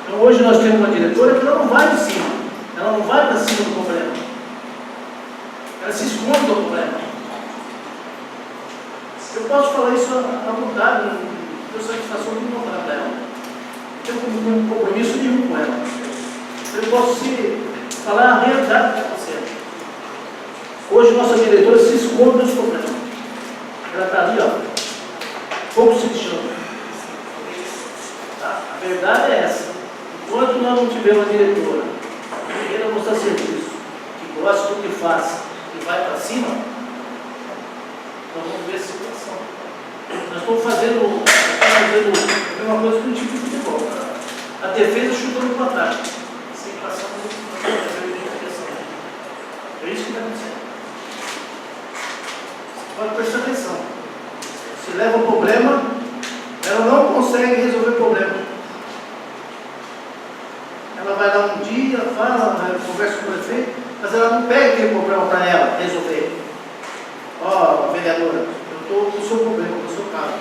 Então hoje nós temos uma diretora que ela não vai de cima, ela não vai para cima do problema. Ela se esconde do problema. Eu posso falar isso à vontade, não tenho satisfação de encontrar para ela. Não tenho compromisso nenhum com ela. Eu posso falar a realidade que está acontecendo. Hoje nossa diretora se esconde dos problemas. Ela está ali, ó. Como se chama? Tá? A verdade é essa. Enquanto nós não tivermos uma diretora que queira mostrar serviço, que gosta do que faz e vai para cima, nós vamos ver a situação. Nós estamos fazendo a mesma coisa que o time de futebol. A defesa chutando para trás. Sem passar por é isso que está acontecendo. Pode prestar atenção. Se leva o problema, ela não consegue resolver o problema. Ela vai lá um dia, fala, conversa com o prefeito, mas ela não pega aquele problema para ela resolver. Ó, vereadora, eu estou com o seu problema, com o seu caso.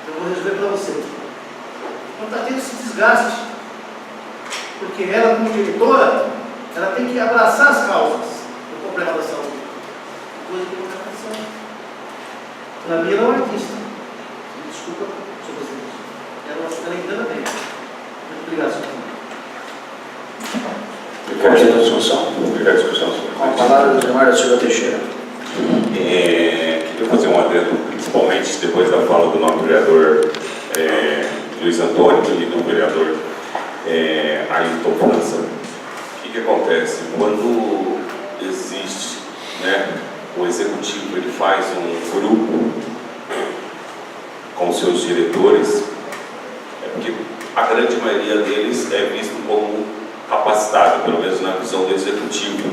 Eu vou resolver para você. Então está tendo esse desgaste. Porque ela, como diretora, ela tem que abraçar as causas do problema da saúde. Coisa que não está acontecendo. Para mim, ela é uma artista. Desculpa, senhor presidente. Ela entenda bem. Muito obrigado, senhor. Continua a discussão. Obrigado, discussão. Com a palavra do Gilmar da Silva Teixeira. Queria fazer um adendo, principalmente depois da fala do nosso vereador Luiz Antônio e do vereador Ayrton França. O que acontece? Quando existe, o executivo ele faz um grupo com seus diretores, é porque a grande maioria deles é visto como capacitado, pelo menos na visão do executivo.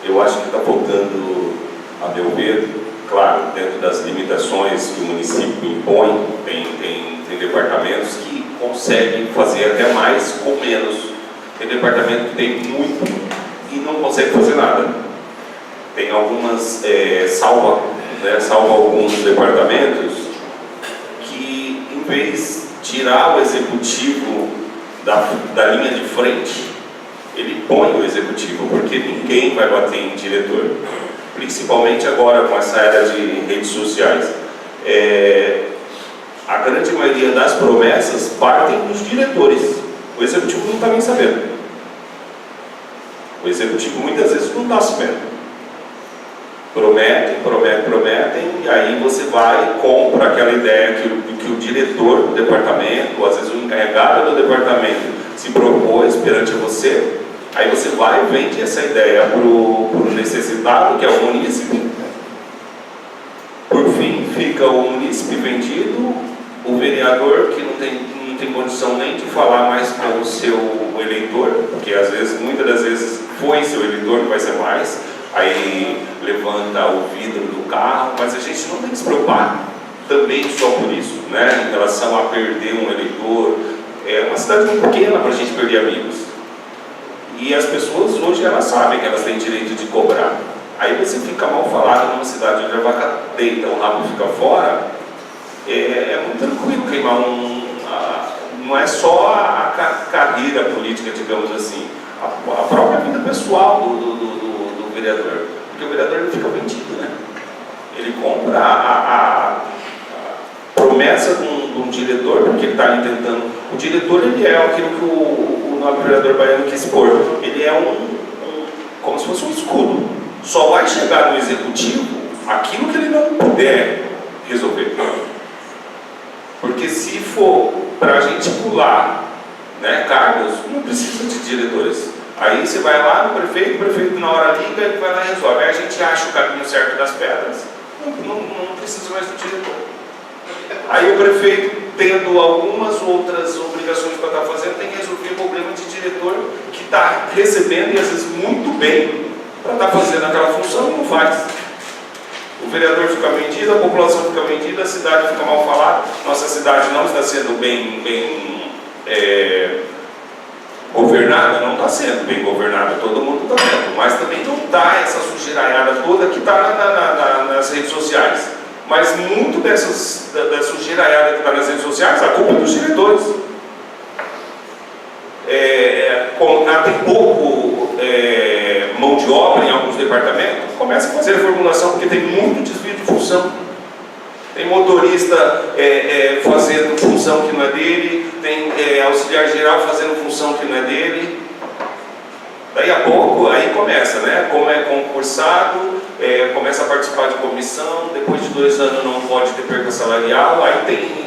Eu acho que está faltando, a meu ver, claro, dentro das limitações que o município impõe, tem departamentos que conseguem fazer até mais com menos. Tem departamento que tem muito e não consegue fazer nada. Tem algumas, salva alguns departamentos que, em vez de tirar o executivo da linha de frente, ele põe o executivo, porque ninguém vai bater em diretor. Principalmente agora com essa era de redes sociais. A grande maioria das promessas partem dos diretores. O executivo não está nem sabendo. O executivo muitas vezes não está sabendo. Prometem, e aí você vai e compra aquela ideia que o diretor do departamento, ou às vezes o encarregado do departamento se propôs perante você, aí você vai e vende essa ideia para o necessitado, que é o munícipe. Por fim, fica o munícipe vendido, o vereador que não tem condição nem de falar mais com o seu eleitor, porque às vezes, muitas das vezes foi seu eleitor, não vai ser mais, aí levanta o vidro do carro, mas a gente não tem que se preocupar também só por isso, em relação a perder um eleitor. É uma cidade muito pequena para a gente perder amigos. E as pessoas hoje elas sabem que elas têm direito de cobrar. Aí você fica mal falado numa cidade onde a vaca deita, o rabo fica fora, é muito tranquilo queimar não é só a carreira política, digamos assim, a própria vida pessoal do vereador. Porque o vereador ele fica vendido, né? Ele compra a promessa de um diretor, porque ele está ali tentando. O diretor ele é aquilo que o nobre vereador baiano quis pôr. Ele é como se fosse um escudo. Só vai chegar no executivo aquilo que ele não puder resolver. Porque se for para a gente pular, né, cargos, não precisa de diretores. Aí você vai lá no prefeito, o prefeito na hora liga, ele vai lá e resolve. Aí a gente acha o caminho certo das pedras, não precisa mais do diretor. Aí o prefeito, tendo algumas outras obrigações para estar fazendo, tem que resolver o problema de diretor que está recebendo, e às vezes muito bem, para estar fazendo aquela função e não faz. O vereador fica vendido, a população fica vendida, a cidade fica mal falada. Nossa cidade não está sendo bem governada, não está sendo bem governada, todo mundo está vendo, mas também não está essa sujeiraiada toda que está nas redes sociais. Mas muito da sujeiraiada que está nas redes sociais, a culpa é dos diretores. Tem pouco mão de obra em alguns departamentos, começa a fazer a formulação, porque tem muito desvio de função. Tem motorista fazendo função que não é dele, tem auxiliar geral fazendo função que não é dele. Daí a pouco, aí começa, né? Como é concursado, começa a participar de comissão, depois de 2 anos não pode ter perca salarial, aí tem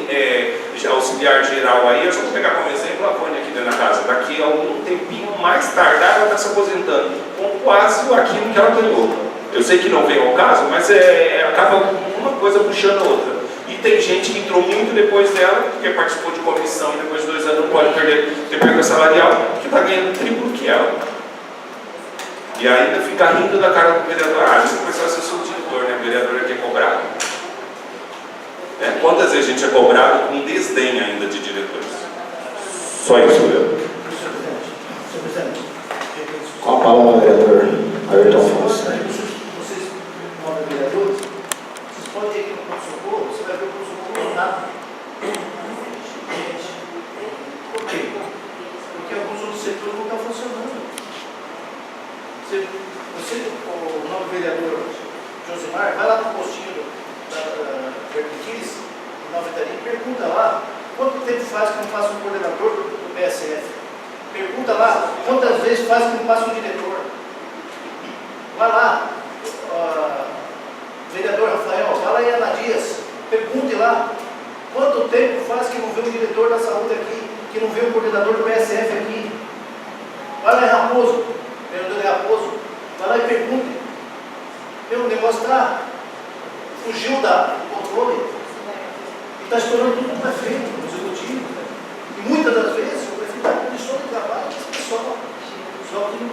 já auxiliar geral aí, eu só vou pegar como exemplo a Vânia aqui dentro da casa, daqui a algum tempinho mais tardar ela está se aposentando, com quase aquilo que ela ganhou. Eu sei que não vem ao caso, mas acaba uma coisa puxando a outra. E tem gente que entrou muito depois dela, porque participou de comissão e depois de 2 anos não pode ter perca salarial, que está ganhando triplo que ela. E ainda fica rindo da cara do vereador. Você começou a ser seu diretor, né? O vereador aqui é cobrado. Quantas vezes a gente é cobrado com desdém ainda de diretores? Só isso, vereador. Senhor presidente, Com a palavra, vereador Ayrton Afonso. vocês, nove vereadores, vocês podem ir no pronto-socorro, você vai ver o pronto-socorro nada. Por quê? Porque alguns outros setores não estão funcionando. Você, o novo vereador Josimar, vai lá para o postinho da Vertiquiles, em Nova Itarim, pergunta lá quanto tempo faz que não passa um coordenador do PSF. Pergunta lá quantas vezes faz que não passa um diretor. Vai lá, vereador Rafael, vai lá em Ana Dias, pergunte lá quanto tempo faz que não vê um diretor da saúde aqui, que não vê um coordenador do PSF aqui. Vai lá em Raposo, vereador Raposo, vai lá e pergunte. O negócio fugiu do controle e está estourando tudo que está feito no executivo. E muitas das vezes o prefeito está com condição de trabalho desse pessoal, só que não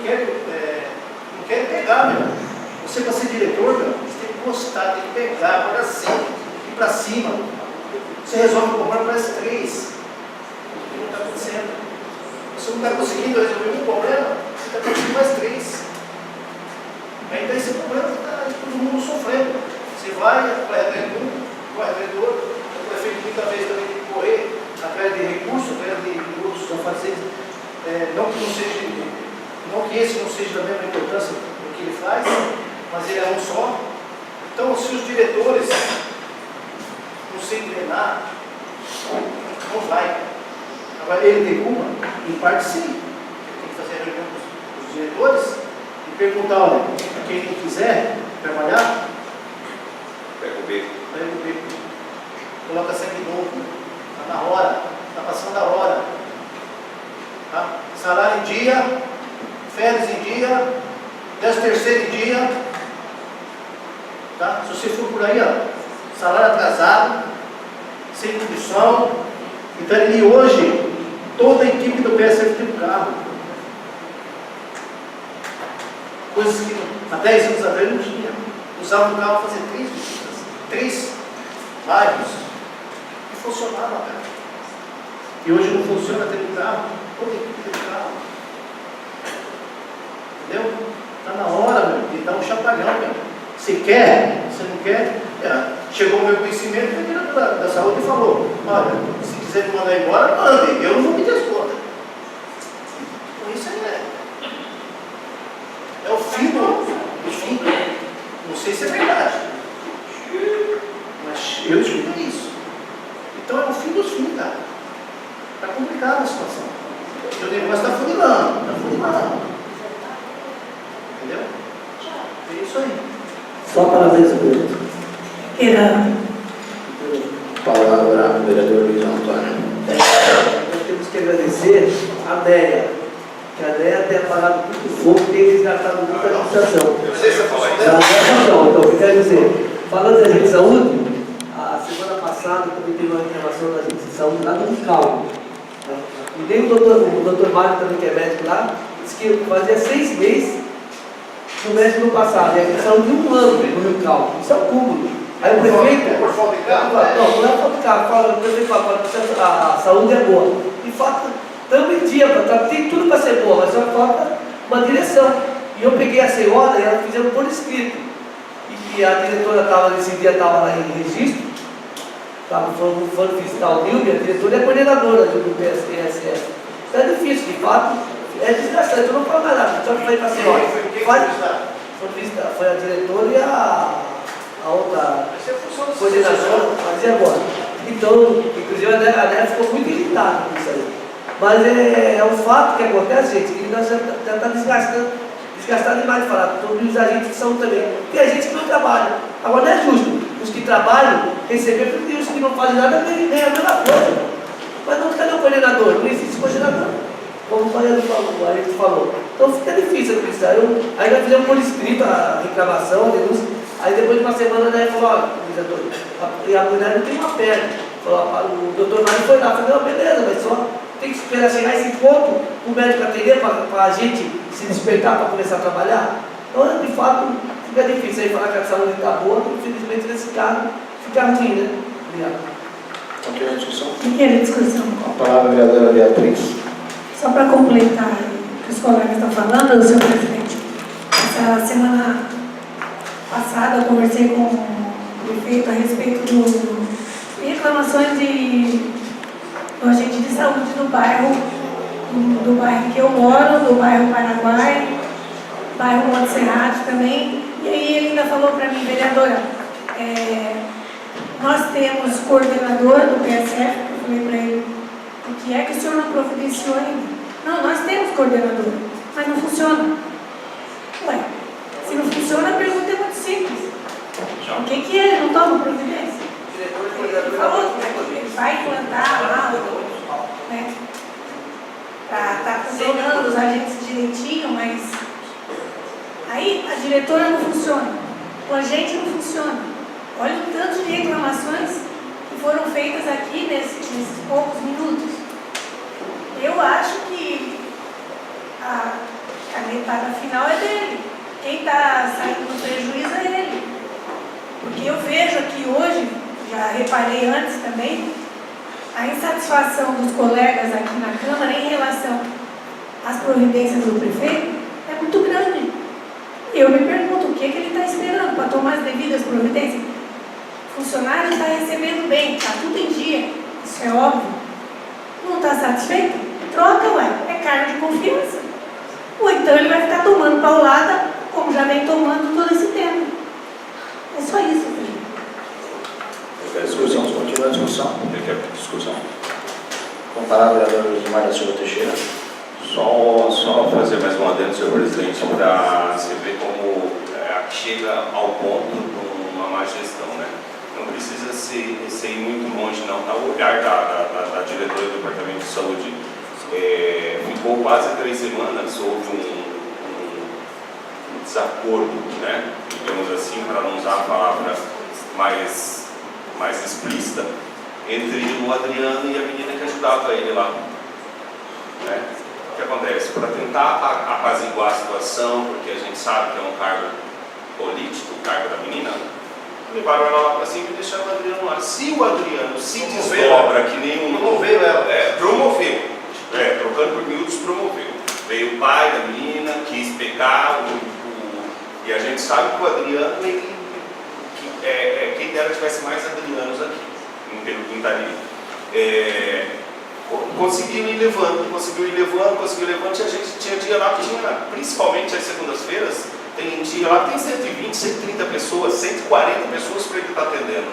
quer pegar, meu. Você para ser diretor, meu, você tem que gostar, tem que pegar, para cima, ir para cima. Você resolve o problema para as 3. O que não está acontecendo? Você não está conseguindo resolver um problema, você está conseguindo mais 3. Ainda esse problema está todo mundo sofrendo. Você vai atrás de do outro, o prefeito muitas vezes também tem que correr atrás de recursos, atrás de outros afazeres, não que esse não seja da mesma importância do que ele faz, mas ele é um só. Então, se os diretores não se engrenar, não vai. Agora, ele tem culpa? Em parte, sim. Ele tem que fazer a reunião com os diretores e perguntar, olha, quem não quiser trabalhar, Pega o beco. coloca sangue novo, está na hora, está passando a hora. Tá? Salário em dia, férias em dia, 13º em dia. Tá? Se você for por aí, ó, salário atrasado, sem condição. Então, e hoje, toda a equipe do PSF tem um carro. Coisas que há 10 anos atrás não tinha. Usavam o carro para fazer 3 visitas, 3 bairros. E funcionava, cara. E hoje não funciona ter um carro. Toda a equipe tem um carro. dar um chacoalhão mesmo. Você quer? Você não quer? Chegou o meu conhecimento, o diretor da saúde falou, olha, se quiser me mandar embora, mande, eu não vou pedir as contas. Então isso é o fim do fim. Não sei se é verdade, mas eu escutei isso. Então é o fim dos fins, cara. Está complicada a situação. O negócio está funilando, Entendeu? É isso aí. Só parabéns, Pedro. Palavra, vereador Luiz Antônio. Nós temos que agradecer a DEA, que a DEA tem apagado muito fogo e tem resgatado muita administração. Eu sei se eu falar isso. Então, o que eu quero dizer, falando da agente de saúde, a semana passada também teve uma reclamação da agente de saúde lá no Unicalmo. E nem o doutor Mário também, que é médico lá, disse que fazia 6 meses que o médico não passava, e a agente de saúde de 1 ano no Unicalmo. Isso é um cúmulo. Aí o prefeito, Por falta de carro? não é falta de carro, fala, o prefeito fala, a saúde é boa. E falta, estamos em dia, tem tudo para ser boa, mas só falta uma direção. E eu peguei a senhora e ela fizeram por escrito. E a diretora estava nesse dia, estava lá em registro, estava no fórum fiscal Nilme, a diretora é coordenadora do PSF. Então é difícil, de fato, é desgastante, eu não falo mais nada, só que falei para a senhora. Foi a diretora e a outra coordenadora, fazia agora. Então, inclusive a DEA ficou muito irritada com isso aí. Mas é um fato que acontece, gente, que nós já está desgastado demais de falar, todos os agentes que são também. Tem gente que não trabalha. Agora não é justo os que trabalham receber, porque os que não fazem nada ganham a mesma coisa. Mas não, cadê o coordenador? Não existe coordenador. Como o Mariano falou, a gente falou. Então fica difícil administrar. Aí nós fizemos por escrito a reclamação, a denúncia. Aí depois de uma semana, né, falou, olha, e a mulher não tem uma perna. Falou, o doutor Mário foi lá, falou, não, beleza, mas só tem que esperar chegar esse ponto, o médico atender para a gente se despertar para começar a trabalhar. Então, de fato, fica difícil aí falar que a saúde está boa, infelizmente nesse caso fica ruim, né? Obrigado. Continua a discussão. Pequena discussão. Com a palavra, vereadora Beatriz. Só para completar o que os colegas estão falando, senhor presidente, essa semana passada eu conversei com o prefeito a respeito de reclamações do agente de saúde do bairro que eu moro, do bairro Paraguai, bairro Monte Serrato também. E aí ele ainda falou para mim, vereadora, nós temos coordenador do PSF, eu falei para ele, o que é que o senhor não providenciou ainda? Não, nós temos coordenador, mas não funciona. Ué, se não funciona, a pergunta é muito simples. O que ele não toma providência? Ele falou que ele vai implantar lá, né? Tá funcionando os agentes direitinho, mas aí a diretora não funciona, o agente não funciona. Olha o tanto de reclamações que foram feitas aqui nesses poucos minutos. Eu acho que a canetada final é dele. Quem está saindo no prejuízo é ele. Porque eu vejo aqui hoje, já reparei antes também, a insatisfação dos colegas aqui na Câmara em relação às providências do prefeito é muito grande. E eu me pergunto o que ele está esperando para tomar as devidas providências. O funcionário está recebendo bem, está tudo em dia, isso é óbvio. Não está satisfeito? Troca, ué, é cargo de confiança. Ou então ele vai ficar tomando paulada, como já vem tomando todo esse tempo. É só isso, filho. Discussão, continua a discussão. Discussão. Com a palavra, vereador Josimar da Silva Teixeira. Só fazer mais um adendo, senhor presidente, para você ver como chega ao ponto de uma má gestão, né? Não precisa ser ir muito longe, não. O olhar da diretora do Departamento de Saúde ficou quase 3 semanas, houve um desacordo, né? Digamos assim, para não usar a palavra mais explícita, entre o Adriano e a menina que ajudava ele lá. Né? O que acontece? Para tentar apaziguar a situação, porque a gente sabe que é um cargo político, o cargo da menina, levaram ela lá para cima e deixaram o Adriano lá. Se o Adriano se desdobra que nenhum... Promoveu ela. Promoveu. Trocando por miúdos, promoveu. Veio o pai da menina, quis pegar E a gente sabe que o Adriano, quem dera tivesse mais Adrianos aqui, em Tariri. Conseguiu ir levando. Tinha dia lá que tinha, principalmente às segundas-feiras, tem dia lá que tem 120, 130 pessoas, 140 pessoas para ele estar atendendo.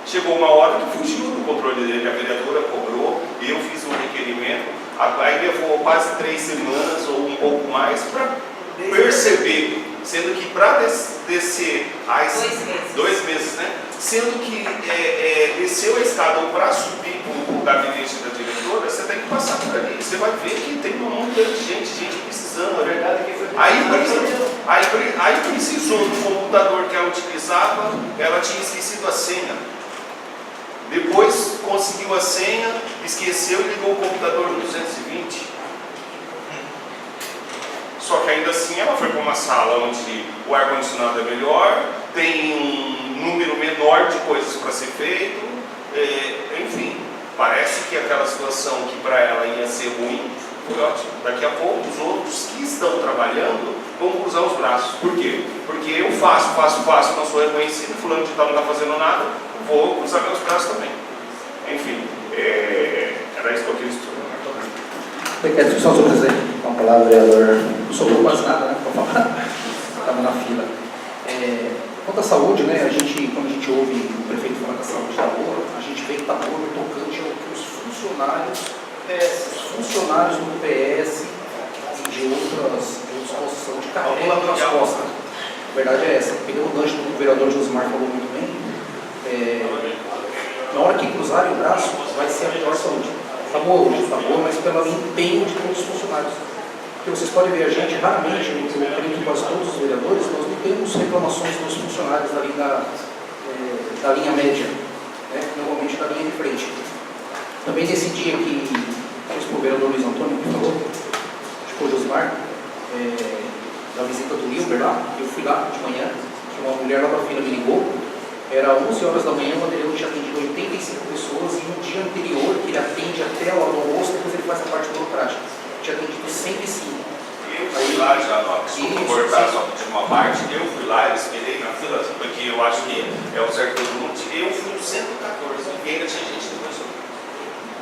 Chegou uma hora que fugiu do controle dele, a vereadora cobrou, eu fiz um requerimento, aí levou quase 3 semanas ou um pouco mais para perceber, sendo que para descer as 2 meses, né? Sendo que desceu a escada ou para subir para o gabinete da diretora, você tem que passar por ali. Você vai ver que tem um monte de gente precisando. A verdade é que foi aí precisou do computador que ela utilizava, ela tinha esquecido a senha. Depois conseguiu a senha, esqueceu e ligou o computador no 220. Só que ainda assim ela foi para uma sala onde o ar-condicionado é melhor, tem um número menor de coisas para ser feito, enfim, parece que aquela situação que para ela ia ser ruim, foi ótimo. Daqui a pouco os outros que estão trabalhando vão cruzar os braços. Por quê? Porque eu faço, não sou reconhecido, fulano de tal não está fazendo nada, vou cruzar meus braços também. Enfim, era isso que eu queria estudar. Quer discussão, senhor presidente? Com a palavra, vereador. Não sobrou quase nada, né, para falar. Estava na fila. Quanto à saúde, né, quando a gente ouve o prefeito falar que a saúde está boa, a gente vê que está boa no tocante ao que os funcionários do PS e de outros postos de saúde carregam nas costas. A verdade é essa. Pegando o gancho do que o vereador Josimar falou muito bem, na hora que cruzarem o braço, vai ser a melhor saúde. Está boa hoje, está boa, mas pelo empenho de todos os funcionários. Porque vocês podem ver, a gente raramente, eu creio que quase todos os vereadores, nós não temos reclamações dos funcionários da linha média, né? Normalmente da linha de frente. Também nesse dia que o vereador Luiz Antônio que falou, acho que foi o Josimar, da visita do Wilber lá, eu fui lá de manhã, que uma mulher lá da fila me ligou, era 11 horas da manhã, o Adriano tinha atendido 85 pessoas e no dia anterior, que ele atende até a hora do almoço, depois ele faz a parte burocrática, tinha atendido 105. Eu fui lá já, desculpa cortar só de uma parte, eu fui lá, eu esperei na fila, porque eu acho que é o certo todo mundo, eu fui no 114, e ainda tinha gente depois.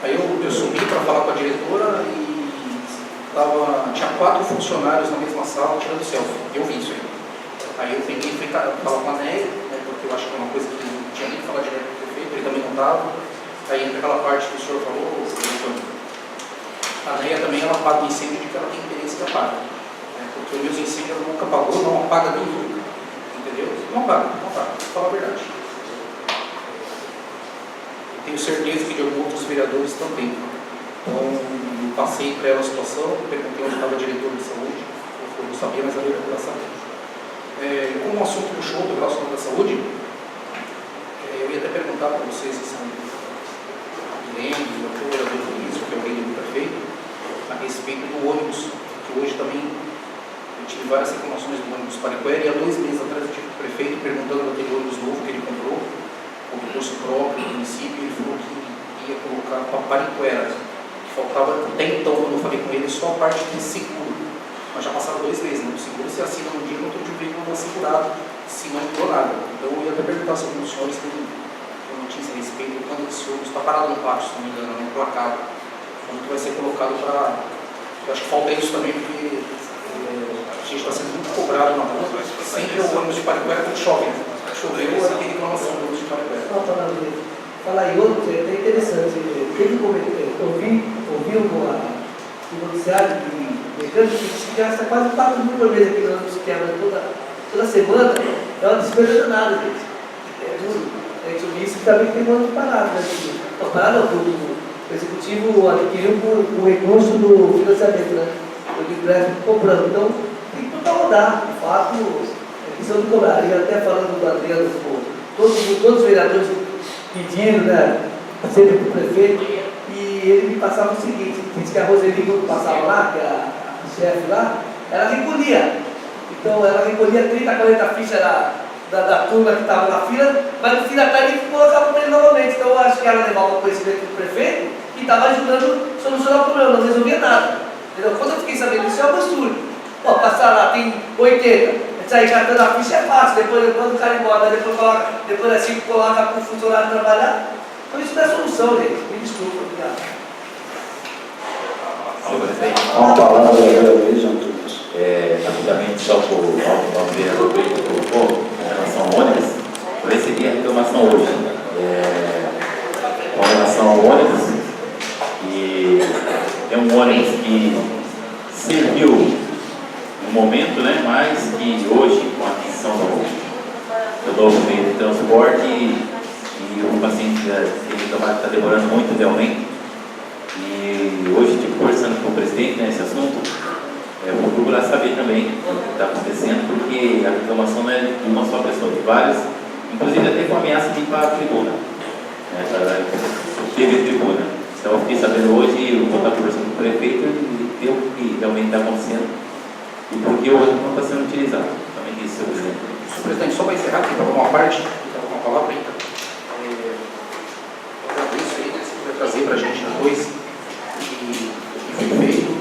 Aí eu subi para falar com a diretora e tinha 4 funcionários na mesma sala tirando selfie, eu vi isso aí. Aí eu peguei e fui falar com a Néia, né, porque eu acho que é uma coisa que não tinha nem que falar direto com o prefeito, ele também não estava. Aí entra aquela parte que o senhor falou, a Néia também ela apaga o incêndio de que ela tem interesse que apaga. Né, porque os meus incêndios ela nunca apagou, não apaga tudo. Entendeu? Não apaga, vou falar a verdade. Eu tenho certeza que de alguns outros vereadores também. Então, eu passei para ela a situação, perguntei onde estava o diretor de saúde, eu não sabia, mas a vereadora sabia. Como o assunto puxou do relacionamento da saúde, eu ia até perguntar para vocês que são membros, o vereador Luiz, que é o líder do prefeito, a respeito do ônibus, que hoje também eu tive várias reclamações do ônibus Pariquera, e há 2 meses atrás eu tive o prefeito perguntando daquele ônibus novo que ele comprou, o recurso próprio do município, e ele falou que ia colocar para Pariquera, que faltava até então, quando eu falei com ele, só a parte de seguro. Mas já passaram 2 meses, né? O seguro se assina no dia que o veículo não é segurado, se não mudou nada. Então eu ia até perguntar se alguns senhores têm notícia a respeito de quando esse ônibus está parado no pátio, se não me engano, não placado. Quando vai ser colocado para. Eu acho que falta isso também, porque a gente está sendo muito cobrado na rua. Sempre o ônibus de Pariquera quando chove, né? Choveu, tem reclamação do ônibus de Pariquera. Falar em outro é até interessante. Eu ouvi o noticiário de mecânico que gasta quase 4 mil por mês aqui no ônibus que quebra toda semana. É uma despesa danada, gente. É duro. A gente ouviu isso também tem um ônibus parado, né? Não, parado não, o executivo adquiriu o recurso do financiamento, né? Do empréstimo comprando. Então, tem que tocar rodar. De fato, é questão de cobrar. E até falando do Adriano, todos os vereadores pedindo, né? Sempre para o prefeito. E ele me passava o seguinte, disse que a Roseli, quando passava lá, que a chefe lá, ela recolhia. Então ela recolhia 30, 40 fichas da turma que estava na fila, mas no fim da tarde ele colocava para ele novamente. Então eu acho que ela levava o conhecimento do prefeito e estava ajudando a solucionar o problema, não resolvia nada. Entendeu? Quando eu fiquei sabendo disso, é uma mistura. Passar lá, tem 80, sair catando a ficha é fácil, depois manda o cara embora, depois assim coloca para o funcionário trabalhar. Então isso não é solução, gente. Me desculpa, obrigado. Uma palavra aí, João Lucas. Rapidamente, só por ao vereador Brito colocou, em relação ao ônibus, eu recebi a reclamação hoje. Com relação ao ônibus, e é um ônibus que serviu no momento, né, mas que hoje, com a aquisição do novo meio de transporte, e o paciente está demorando muito realmente. E hoje estive conversando com o presidente nesse assunto. Vou procurar saber também o que está acontecendo, porque a reclamação não é de uma só pessoa, de várias, inclusive até com ameaça de ir para a tribuna. Teve tribuna. Então eu fiquei sabendo hoje, eu vou estar conversando com o prefeito e ver o que realmente está acontecendo e por que hoje não está sendo utilizado. Também disse, senhor presidente. Senhor presidente, só para encerrar aqui, para uma parte, para uma palavra ainda. Isso aí, né, você vai trazer para a gente depois o que foi feito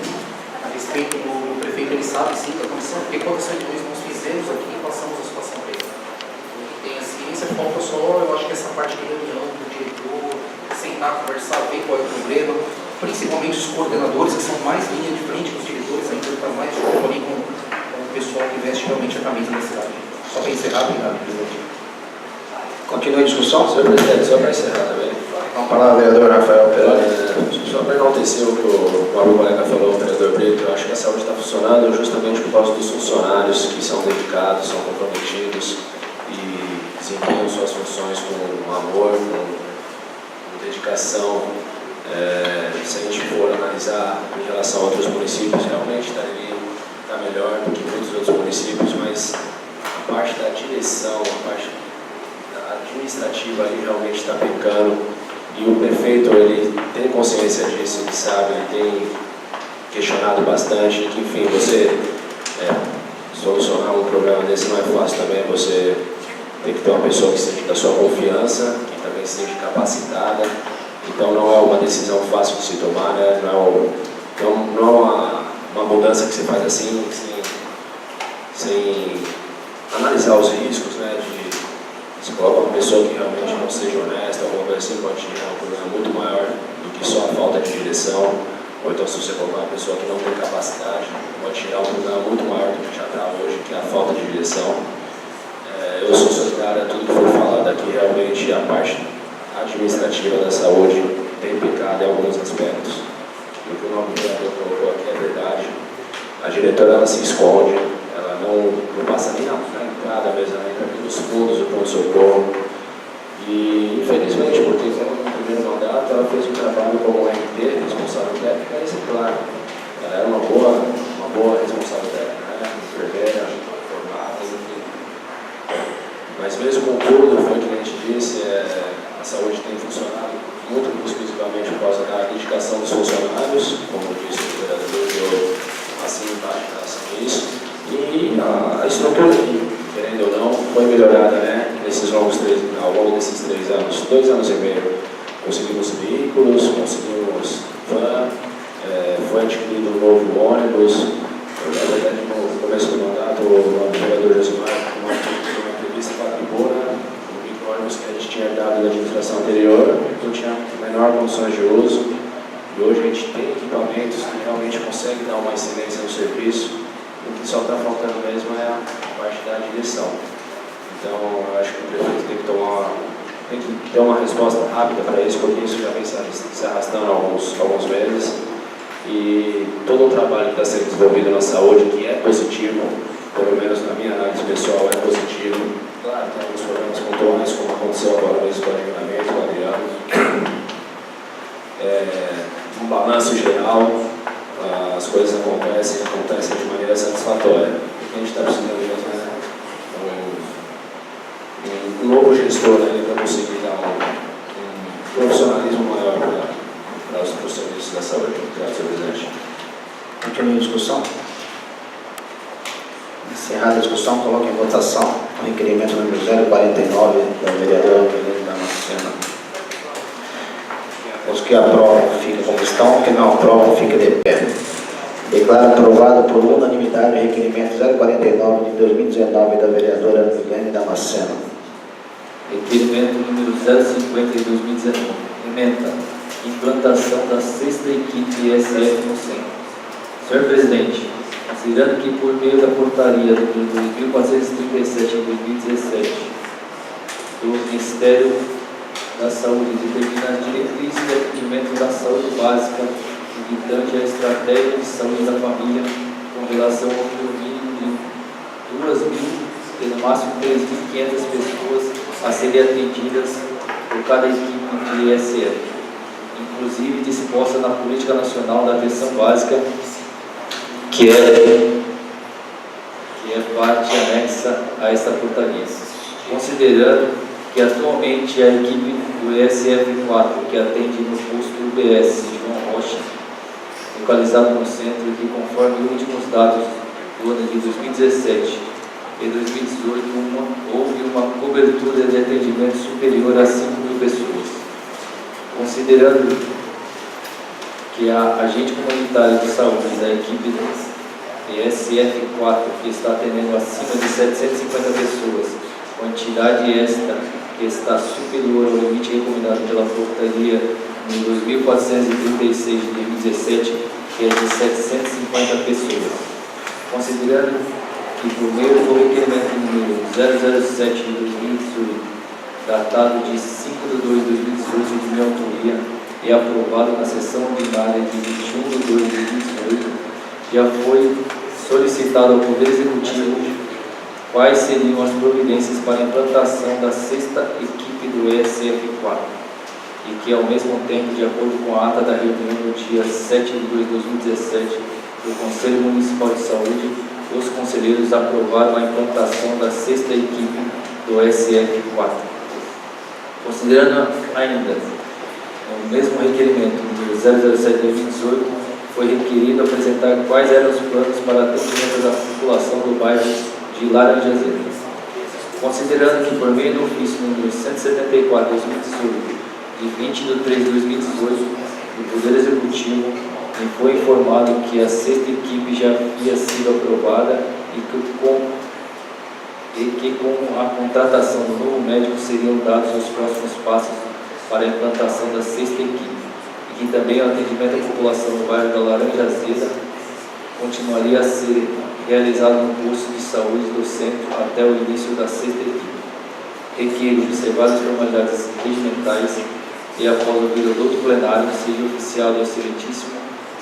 a respeito do prefeito, ele sabe sim da comissão, porque quantas reuniões nós fizemos aqui e passamos a situação para ele. Ele tem a ciência, falta só, eu acho que essa parte de reunião do diretor, sentar, conversar, ver qual é o problema, principalmente os coordenadores, que são mais linha de frente com os diretores, ainda está mais de jogo ali com o pessoal que veste realmente a camisa da cidade. Só para encerrar, obrigado, presidente. Continua a discussão? Senhor presidente, só para encerrar também. Uma palavra, vereador Rafael Pelé. Só para enaltecer o que o meu colega falou, o vereador Brito, eu acho que a saúde está funcionando justamente por causa dos funcionários que são dedicados, são comprometidos e desempenham suas funções com amor, com dedicação. Se a gente for analisar em relação a outros municípios, realmente está melhor do que muitos outros municípios, mas a parte da direção, a parte administrativa ali realmente está pecando. E o prefeito, ele tem consciência disso, ele sabe, ele tem questionado bastante, que enfim, você solucionar um problema desse não é fácil também, você tem que ter uma pessoa que seja da sua confiança, que também seja capacitada, então não é uma decisão fácil de se tomar, né? Não é uma mudança que você faz assim, sem analisar os riscos, né? Se coloca uma pessoa que realmente não seja honesta, alguma coisa assim, pode gerar um problema muito maior do que só a falta de direção. Ou então, se você colocar uma pessoa que não tem capacidade, pode gerar um problema muito maior do que já está hoje, que é a falta de direção. Eu sou solidário a tudo que foi falado aqui. Realmente, a parte administrativa da saúde tem pecado em alguns aspectos. E o que o novo vereador colocou aqui é verdade. A diretora, ela se esconde, ela não passa nem na entrada mesmo, ela entra pelos fundos do pronto-socorro. E, infelizmente, porque no primeiro mandato, ela fez um trabalho como RT, responsável técnica, exemplar. Ela era uma boa responsável técnica, né? Enfermeira, formada, enfim. Mas mesmo com tudo, foi o que a gente disse, a saúde tem funcionado muito exclusivamente por causa da dedicação dos funcionários, como disse o vereador, eu assino embaixo em relação a isso. E a estrutura aqui, querendo ou não, foi melhorada, né? Ao longo desses 3 anos, 2 anos e meio. Conseguimos veículos, conseguimos van, foi adquirido um novo ônibus. Na verdade, no começo do mandato, o vereador Josimar, uma entrevista para a tribuna, o micro-ônibus que a gente tinha dado da administração anterior, não tinha menor condições de uso. E hoje a gente tem equipamentos que realmente conseguem dar uma excelência no serviço. O que só está faltando mesmo é a parte da direção. Então, eu acho que o prefeito tem que ter uma resposta rápida para isso, porque isso já vem se arrastando há alguns meses. E todo o trabalho que está sendo desenvolvido na saúde, que é positivo, pelo menos na minha análise pessoal, é positivo. Claro, tem alguns problemas pontuais, como aconteceu agora mesmo com o regulamento, com o Adriano. Um balanço geral, as coisas acontecem de maneira satisfatória. O que a gente está precisando mesmo é um novo gestor, né, para conseguir dar um profissionalismo maior para os serviços da saúde. Obrigado, senhor presidente. Continua a discussão. Encerrada a discussão, coloque em votação o requerimento número 049 da vereadora Helena Damasceno. Os que aprovam ficam como estão, os que não aprovam ficam de pé. Declaro aprovado por unanimidade o requerimento 049 de 2019 da vereadora Milene Damasceno. Requerimento número 050 de 2019. Emenda. Implantação da sexta equipe ESF no centro. Senhor Presidente, considerando que por meio da portaria número 2437 de 2017 do Ministério da Saúde determina as diretrizes de atendimento da saúde básica limitante à estratégia de saúde da família com relação ao número mínimo de 2.000 e no máximo 3.500 pessoas a serem atendidas por cada equipe de ESF, inclusive disposta na Política Nacional da Atenção Básica, que é parte anexa a esta portaria. Considerando que atualmente a equipe do ESF4, que atende no posto UBS João Rocha, localizado no centro, e que conforme os últimos dados do ano de 2017 e 2018 houve uma cobertura de atendimento superior a 5.000 pessoas. Considerando que a agente comunitário de saúde da equipe ESF4, que está atendendo acima de 750 pessoas, quantidade esta que está superior ao limite recomendado pela portaria número 2436 de 2017, que é de 750 pessoas. Considerando que por meio do requerimento número 007 de 2018, datado de 5 de 2 de 2018 de minha autoria e aprovado na sessão ordinária de 21 de 2 de 2018, já foi solicitado ao Poder Executivo quais seriam as providências para a implantação da sexta equipe do ESF4 e que, ao mesmo tempo, de acordo com a ata da reunião do dia 7 de 2 de 2017 do Conselho Municipal de Saúde, os conselheiros aprovaram a implantação da sexta equipe do ESF4. Considerando ainda o mesmo requerimento do 007 de 2018, foi requerido apresentar quais eram os planos para atendimento da população do bairro de Laranjeiras. Considerando que por meio do ofício número 174 de 2018, de 20 de 3 de 2018, o Poder Executivo me foi informado que a sexta equipe já havia sido aprovada e que com a contratação do novo médico seriam dados os próximos passos para a implantação da sexta equipe e que também o atendimento à população do bairro da Laranjeiras continuaria a ser realizado no posto de saúde do centro até o início da sexta equipe. Requeiro observar as formalidades regimentais e, após ouvir o douto plenário, seja oficiado ao excelentíssimo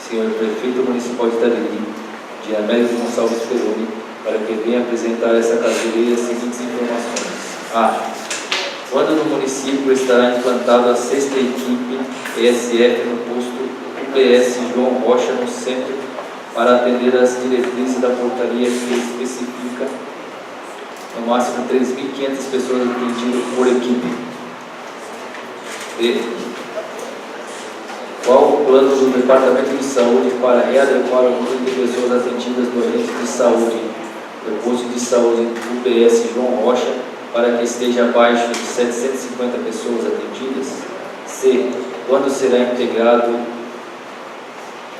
senhor Prefeito Municipal de Itariri, de Américo Gonçalves Peroni, para que venha apresentar essa cadeira as seguintes informações. A. Quando no município estará implantada a sexta equipe ESF no posto UBS João Rocha, no centro, para atender às diretrizes da portaria que especifica no máximo 3.500 pessoas atendidas por equipe. B. Qual o plano do Departamento de Saúde para readequar o número de pessoas atendidas no agente de saúde do posto de saúde UBS João Rocha para que esteja abaixo de 750 pessoas atendidas? C. Quando será integrado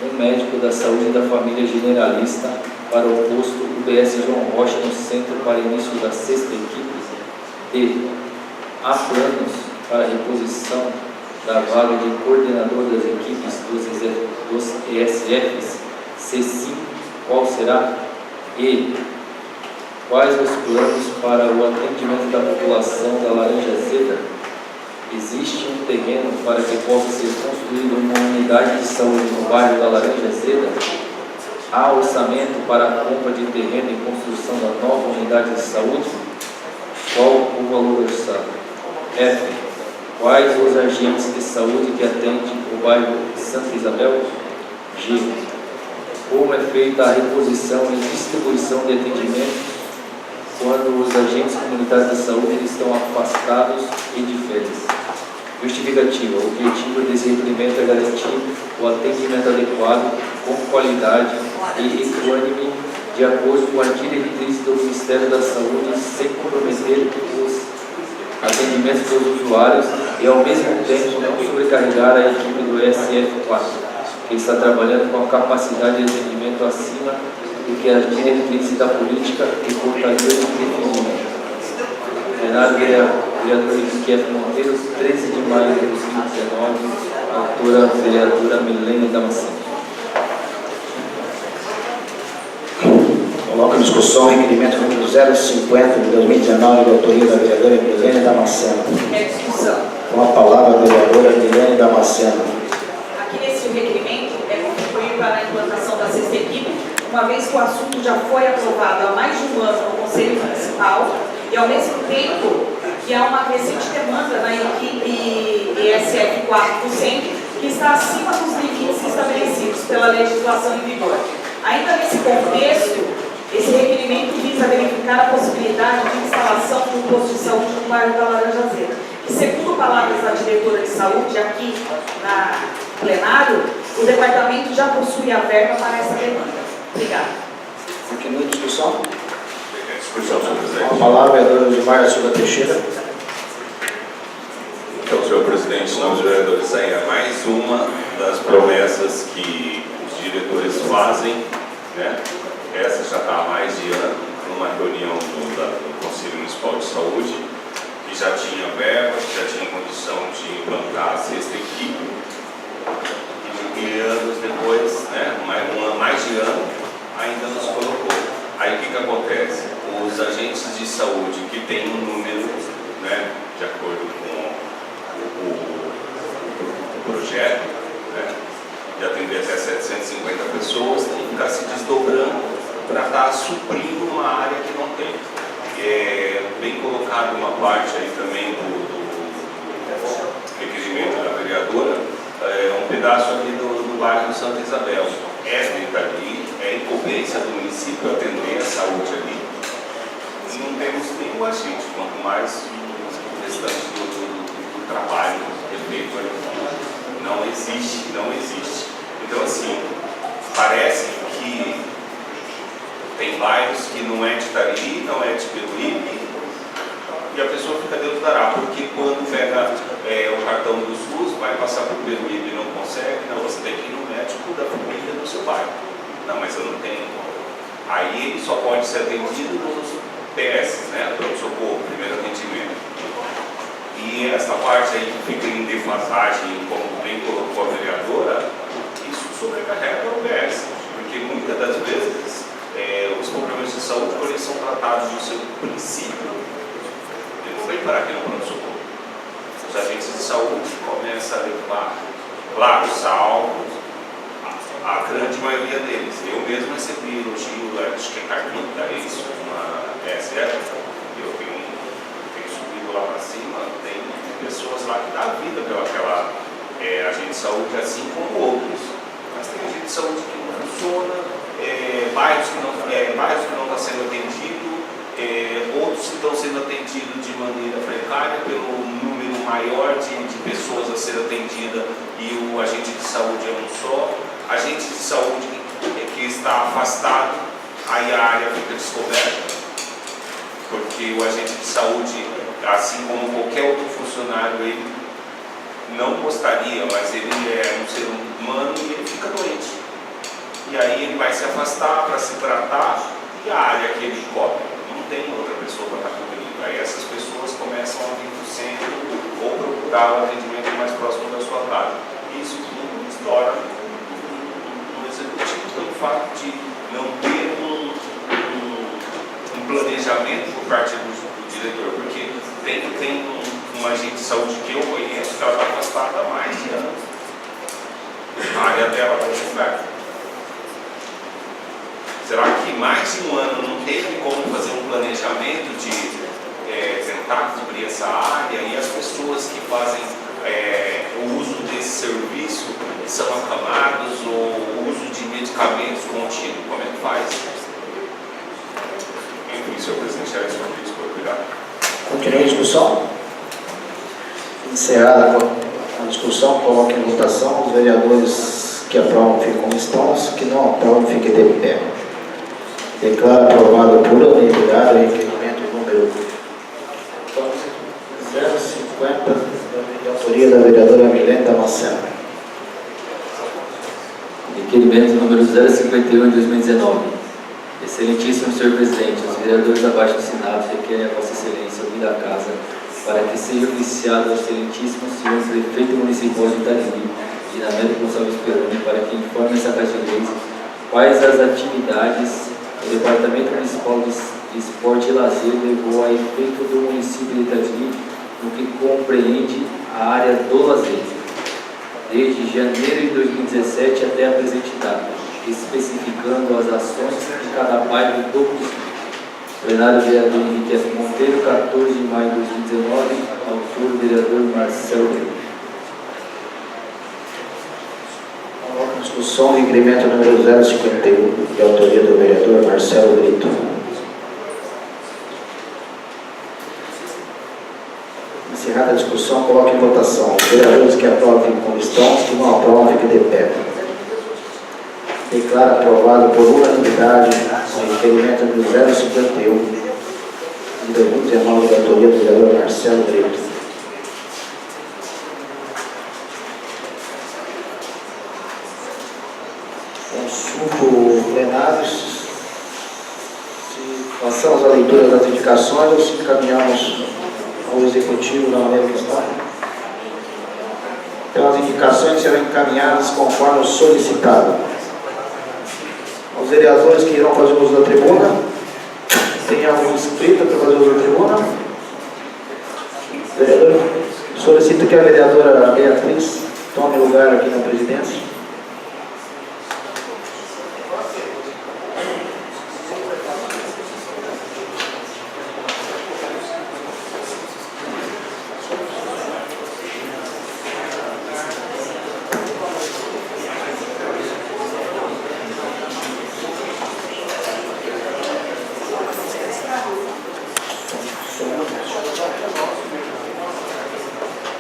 um médico da saúde da família generalista para o posto UBS João Rocha no centro para início da sexta equipe? D. Há planos para a reposição da vaga de coordenador das equipes dos ESFs? Se sim, qual será? E. Quais os planos para o atendimento da população da Laranja Azeda? Existe um terreno para que possa ser construída uma unidade de saúde no bairro da Laranja Azeda? Há orçamento para a compra de terreno e construção da nova unidade de saúde? Qual o valor orçado? F. Quais os agentes de saúde que atendem o bairro de Santa Isabel? G. Como é feita a reposição e distribuição de atendimentos quando os agentes comunitários de saúde estão afastados e de férias? Justificativa. O objetivo desse requerimento é garantir o atendimento adequado, com qualidade e equânime, de acordo com a diretriz do Ministério da Saúde, sem comprometer os atendimentos dos usuários e, ao mesmo tempo, não sobrecarregar a equipe do ESF4. que está trabalhando com a capacidade de entendimento acima do que as diretrizes da política e portarias definidas. Plenário vereador Ezequiel Monteiro, 13 de maio de 2019, autora vereadora Milene Damasceno. Coloco em discussão o requerimento número 050 de 2019, de autoria da vereadora Milene Damasceno. É discussão. Com a palavra a vereadora Milene Damasceno. Aqui nesse requerimento é contribuir para a implantação da sexta equipe, uma vez que o assunto já foi aprovado há mais de um ano no Conselho Municipal e, ao mesmo tempo, que há uma crescente demanda na equipe ESF 4 do Centro, que está acima dos limites estabelecidos pela legislação em vigor. Ainda nesse contexto, esse requerimento visa verificar a possibilidade de instalação de um posto de saúde no bairro da Laranjazeira. E segundo palavras da diretora de saúde aqui na plenário, o departamento já possui a verba para essa demanda. Obrigada. Continua a discussão. Discussão, senhor Com a presidente. palavra a vereadora Gilmar da Silva Teixeira. Então, senhor presidente, senhores vereadores, essa é mais uma das promessas que os diretores fazem, né? Essa já está há mais de ano, numa reunião do Conselho Municipal de Saúde, que já tinha verba, que já tinha condição de implantar a sexta equipe, e anos depois, né, mais de ano, ainda nos colocou. Aí o que acontece? Os agentes de saúde que têm um número, né, de acordo com o projeto, né, de atender até 750 pessoas, tem que ficar se desdobrando para estar suprindo uma área que não tem. É bem colocado uma parte aí também do requerimento da vereadora, um pedaço ali do bairro Santa Isabel. Ali, é incumbência do município atender a saúde ali. Não temos nenhum agente, quanto mais o restante do trabalho feito ali. Não existe. Então, assim, parece que tem bairros que não é de Tariri, não é de Peruíbe, e a pessoa fica Deus dará, porque quando pega o cartão do SUS, vai passar por Peruíbe e não consegue, não, você tem que ir no médico da família do seu bairro. Não, mas eu não tenho. Aí ele só pode ser atendido nos PS, né? Pronto-socorro, primeiro atendimento. E essa parte aí que fica em defasagem, como bem colocou a vereadora, isso sobrecarrega o PS, porque muitas das vezes os problemas de saúde, quando eles são tratados no seu princípio, ele não vem parar aqui no pronto-socorro. Os agentes de saúde começam a levar, claro, salvos, a grande maioria deles. Eu mesmo recebi elogio, acho que é Carmita, isso, uma PSF, eu tenho subido lá para cima, tem pessoas lá que dão vida pelaquela agente de saúde, assim como outros. Mas tem agente de saúde que não funciona, bairros que não estão sendo atendidos, outros que estão sendo atendidos de maneira precária pelo número maior de pessoas a ser atendida e o agente de saúde é um só. Agente de saúde que está afastado, aí a área fica descoberta, porque o agente de saúde, assim como qualquer outro funcionário, ele não gostaria, mas ele é um ser humano e ele fica doente. E aí ele vai se afastar para se tratar e a área que ele cobre não tem outra pessoa para estar cobrindo. Aí essas pessoas começam a vir do centro ou procurar o atendimento mais próximo da sua casa. Isso tudo estoura no executivo pelo fato de não ter um planejamento por parte do diretor, porque tem um agente de saúde que eu conheço que ela está afastada há mais de anos. A área dela está descoberta. Será que mais de um ano não teve como fazer um planejamento de tentar cobrir essa área e as pessoas que fazem o uso desse serviço são acamados ou o uso de medicamentos contínuos? Como é que faz? Enfim, senhor presidente, era isso que eu queria. Obrigado. Continua a discussão. Encerrada a discussão, coloque em votação. Os vereadores que aprovam ficam como estão, os que não aprovam fiquem de pé. Declaro aprovado por unanimidade o requerimento número 050, de autoria da vereadora Milene Damasceno. requerimento número 051 de 2019. Excelentíssimo senhor presidente, os vereadores abaixo assinados requerem a Vossa Excelência ouvir a casa para que seja oficiado ao excelentíssimo senhor prefeito municipal de Itariri, Dinamérico Gonçalves Peroni, para que informe essa Casa de Leis quais as atividades o Departamento Municipal de Esporte e Lazer levou a efeito do município de Itariri no que compreende a área do lazer, desde janeiro de 2017 até a presente data, especificando as ações de cada bairro do município. Plenário vereador Henrique F. Monteiro, 14 de maio de 2019, autor vereador Marcelo Brito. Coloco em discussão o requerimento número 051, de autoria do vereador Marcelo Brito. Encerrada a discussão, coloco em votação. Os vereadores que aprovam fiquem como estão, os que não aprovam fiquem de pé. Declaro aprovado por unanimidade o requerimento número 051 de 2019, da autoria do vereador Marcelo Brito. Consulto plenário. Passamos a leitura das indicações ou se encaminhamos ao Executivo da maneira que está. Então, as indicações serão encaminhadas conforme o solicitado. Os vereadores que irão fazer uso da tribuna, tem algum inscrito para fazer uso da tribuna? Vereador, solicito que a vereadora Beatriz tome lugar aqui na presidência.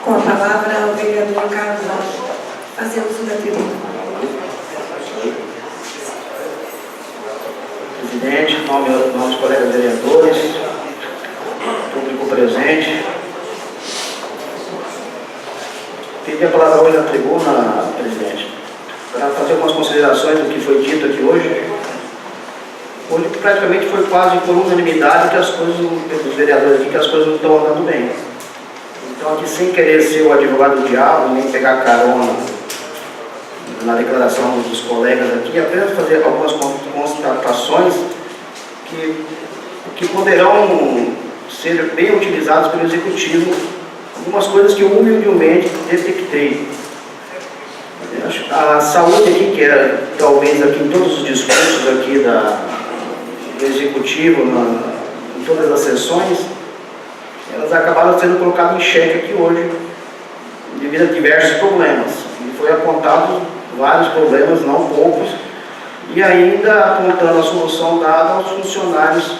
Com a palavra o vereador Carlos Rocha. Fazer uso da tribuna. Presidente, nossos colegas vereadores, público presente. Pedi a palavra hoje na tribuna, presidente, para fazer algumas considerações do que foi dito aqui hoje. Hoje praticamente foi quase por unanimidade que as coisas, dos vereadores aqui, que as coisas não estão andando bem. Então, aqui, sem querer ser o advogado do diabo, nem pegar carona na declaração dos colegas aqui, apenas fazer algumas constatações que poderão ser bem utilizadas pelo Executivo, algumas coisas que eu humildemente detectei. A saúde aqui, que era talvez aqui em todos os discursos aqui do Executivo, em todas as sessões, elas acabaram sendo colocadas em xeque aqui hoje, devido a diversos problemas. E foi apontado vários problemas, não poucos, e ainda apontando a solução dada aos funcionários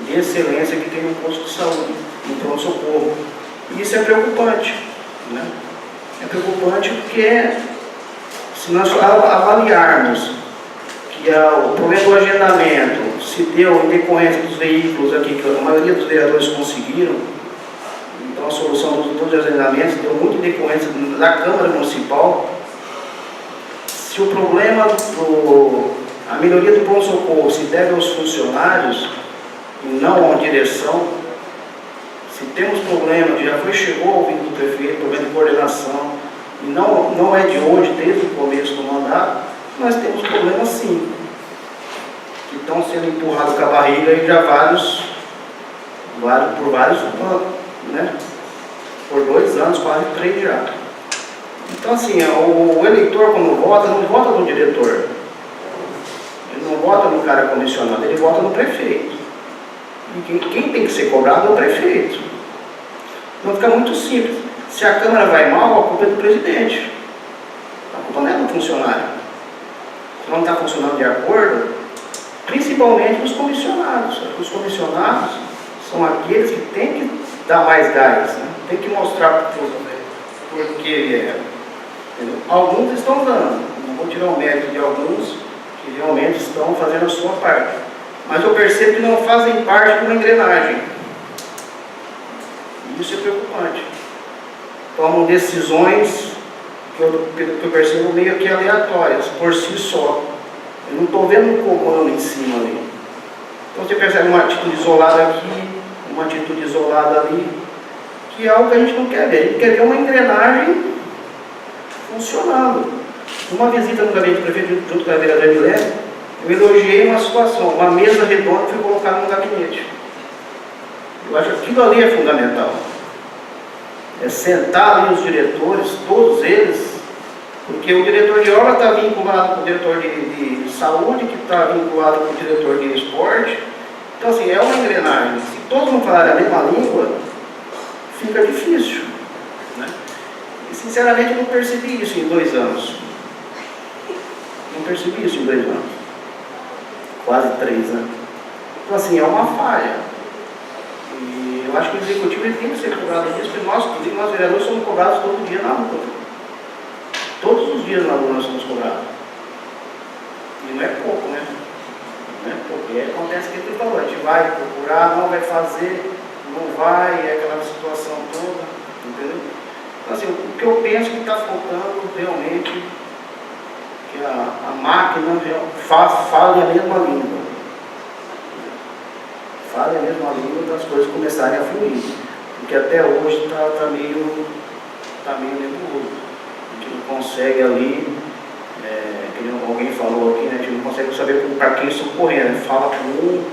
de excelência que tem no posto de saúde, no pronto-socorro. E isso é preocupante, né? É preocupante porque, se nós avaliarmos que o problema do agendamento se deu em decorrência dos veículos aqui, que a maioria dos vereadores conseguiram, então a solução dos agendamentos deu muito em decorrência da Câmara Municipal. Se o problema a melhoria do pronto-socorro se deve aos funcionários e não à direção, se temos problema, que já chegou ao ouvido do prefeito, problema de coordenação, e não é de hoje, desde o começo do mandato, nós temos problemas sim, que estão sendo empurrados com a barriga e já por vários, né? Por 2 anos, quase 3 já. Então, assim, o eleitor, quando vota, não vota no diretor, ele não vota no cara comissionado, ele vota no prefeito. E quem tem que ser cobrado é o prefeito. Então fica muito simples. Se a Câmara vai mal, a culpa é do presidente. A culpa não é do funcionário. Se não está funcionando de acordo, principalmente os comissionados. Os comissionados são aqueles que têm que dar mais gás, né? Tem que mostrar por que ele é. Alguns estão dando, não vou tirar o mérito de alguns que realmente estão fazendo a sua parte. Mas eu percebo que não fazem parte de uma engrenagem. E isso é preocupante. Tomam decisões que eu percebo meio que aleatórias, por si só. Eu não estou vendo um comando em cima ali. Então você percebe uma atitude isolada aqui, uma atitude isolada ali, que é algo que a gente não quer ver. A gente quer ver uma engrenagem funcionando. Uma visita no gabinete do prefeito, junto com a vereadora Milene, eu elogiei uma situação, uma mesa redonda foi colocada no gabinete. Eu acho que aquilo ali é fundamental. É sentar ali os diretores, todos eles, porque o diretor de obra está vinculado com o diretor de saúde, que está vinculado com o diretor de esporte. Então, assim, é uma engrenagem. Se todos não falarem a mesma língua, fica difícil, né? E, sinceramente, eu não percebi isso em 2 anos. Não percebi isso em 2 anos. Quase 3, né? Então, assim, é uma falha. E eu acho que o executivo ele tem que ser cobrado disso, porque nós vereadores somos cobrados todo dia na rua. Todos os dias na rua nós somos cobrados. E não é pouco, né? Não é pouco. E aí acontece o que ele falou, a gente vai procurar, não vai fazer, não vai, é aquela situação toda, entendeu? Então, assim, o que eu penso que está faltando realmente que a máquina fale a mesma língua. Fale a mesma língua das coisas começarem a fluir. Porque até hoje está meio nebuloso. A gente não consegue ali, como alguém falou aqui, né, a gente não consegue saber para quem socorrer, né? Fala com um,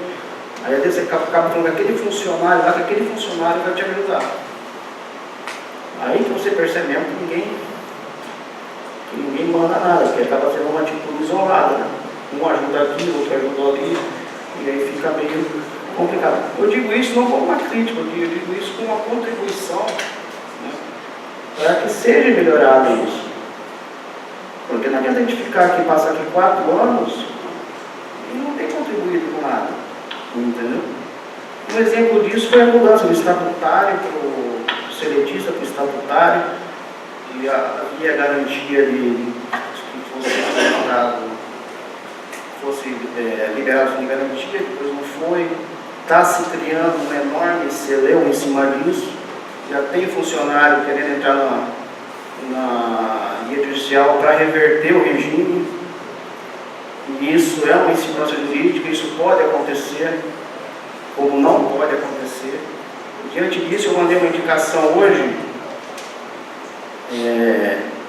aí às vezes você acaba falando com aquele funcionário lá, que aquele funcionário vai te ajudar. Aí que você percebe mesmo que ninguém manda nada, que acaba sendo uma atitude isolada, né? Um ajuda aqui, o outro ajuda ali, e aí fica meio complicado. Eu digo isso não como uma crítica, eu digo isso como uma contribuição, né, para que seja melhorado isso. Porque não adianta a gente ficar aqui, passar aqui 4 anos e não ter contribuído com nada, entendeu? Um exemplo disso foi a mudança do estatutário para o seletista, para o estatutário, e havia garantia de que fosse liberado sem garantia, depois não foi. Está se criando um enorme celeuma em cima disso. Já tem funcionário querendo entrar na guia judicial para reverter o regime. E isso é uma insegurança jurídica, isso pode acontecer, como não pode acontecer. Diante disso, eu mandei uma indicação hoje,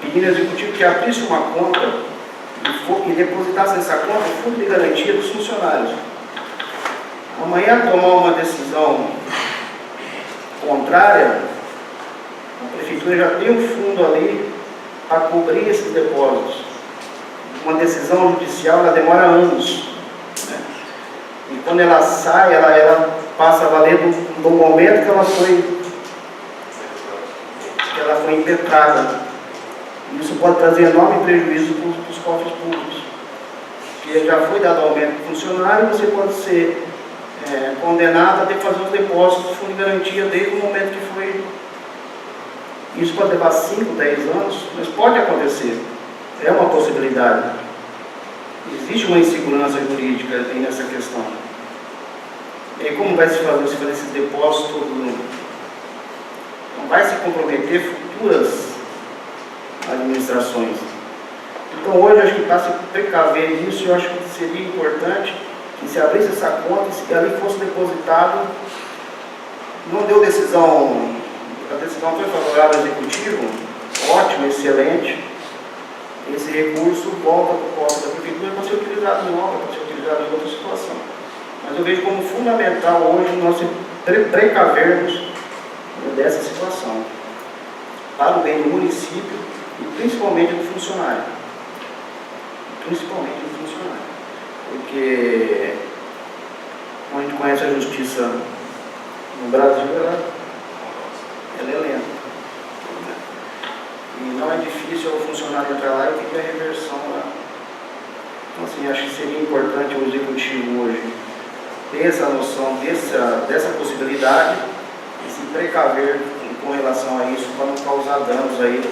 pedindo ao executivo que abrisse uma conta e depositasse nessa conta o fundo de garantia dos funcionários. Amanhã tomar uma decisão contrária, a prefeitura já tem um fundo ali para cobrir esses depósitos. Uma decisão judicial ela demora anos, né? E quando ela sai, ela passa a valer do momento que ela foi impetrada. Isso pode trazer enorme prejuízo para os cofres públicos. Porque já foi dado aumento para o funcionário, você pode ser condenado a ter que fazer os depósitos do fundo de garantia desde o momento que foi. Isso pode levar 5, 10 anos, mas pode acontecer. É uma possibilidade. Existe uma insegurança jurídica aí nessa questão. E aí, como vai se fazer esse depósito todo mundo? Não vai se comprometer futuras administrações. Então hoje acho que está se precaver disso, eu acho que seria importante que se abrisse essa conta e se ali fosse depositado, não deu decisão, a decisão foi favorável ao executivo, ótimo, excelente, esse recurso volta para o cofre da prefeitura para ser utilizado em obra, para ser utilizado em outra situação. Mas eu vejo como fundamental hoje nós precavermos dessa situação, para o bem do município e principalmente do funcionário. Principalmente do funcionário. Porque, como a gente conhece a justiça no Brasil, ela é lenta. E não é difícil o funcionário entrar lá e pedir a reversão lá. Então, assim, acho que seria importante o executivo hoje ter essa noção dessa possibilidade e se precaver com relação a isso para não causar danos aí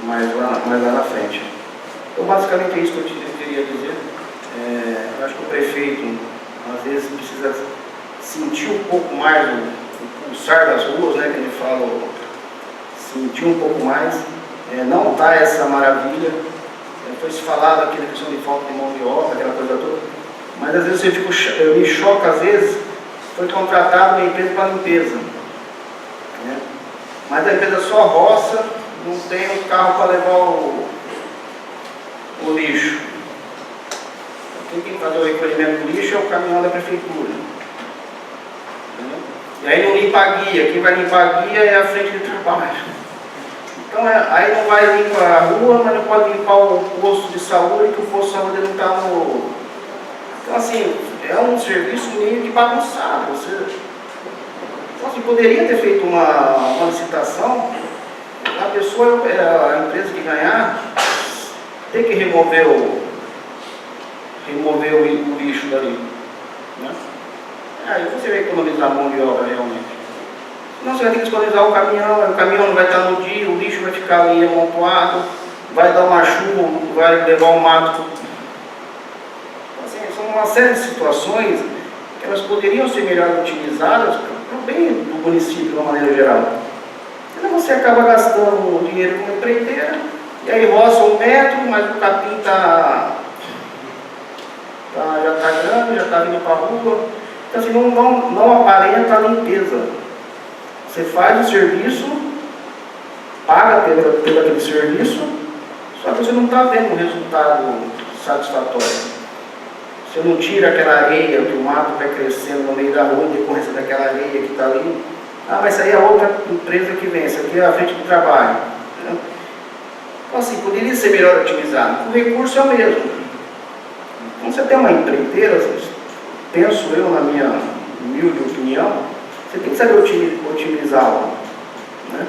mais lá na frente. Então, basicamente é isso que eu queria dizer. Eu acho que o prefeito, às vezes, precisa sentir um pouco mais o pulsar das ruas, né, que ele fala, sentir um pouco mais. Não está essa maravilha, foi se falado aqui na questão de falta de mão de obra, aquela coisa toda, mas às vezes eu me choco, às vezes, foi contratado uma empresa para limpeza, né? Mas a empresa só roça, não tem um carro para levar o lixo. Quem tem que fazer o recolhimento do lixo é o caminhão da prefeitura. E aí não limpa a guia, quem vai limpar a guia é a frente de trabalho. Então aí não vai limpar a rua, mas não pode limpar o posto de saúde, que o posto de saúde não está no... Então assim, é um serviço meio que bagunçado. Então assim, poderia ter feito uma licitação, a pessoa, a empresa que ganhar, tem que remover o lixo dali, né? Aí você vai economizar a mão de obra realmente. Senão você vai ter que disponibilizar o caminhão não vai estar no dia, o lixo vai ficar ali amontoado, vai dar uma chuva, vai levar um mato. Assim, são uma série de situações que elas poderiam ser melhor utilizadas para o bem do município de uma maneira geral. Então você acaba gastando o dinheiro com uma empreiteira, e aí roça 1 metro, mas o capim já está grande, já está vindo para a rua. Então assim, não aparenta a limpeza. Você faz o serviço, paga pelo aquele serviço, só que você não está vendo um resultado satisfatório. Você não tira aquela areia, que o mato vai crescendo no meio da rua, em decorrência daquela areia que está ali. Ah, mas isso aí é outra empresa que vem, isso aqui é a frente do trabalho. Então assim, poderia ser melhor utilizado. O recurso é o mesmo. Quando você tem uma empreiteira, penso eu, na minha humilde opinião, você tem que saber utilizá-la, né?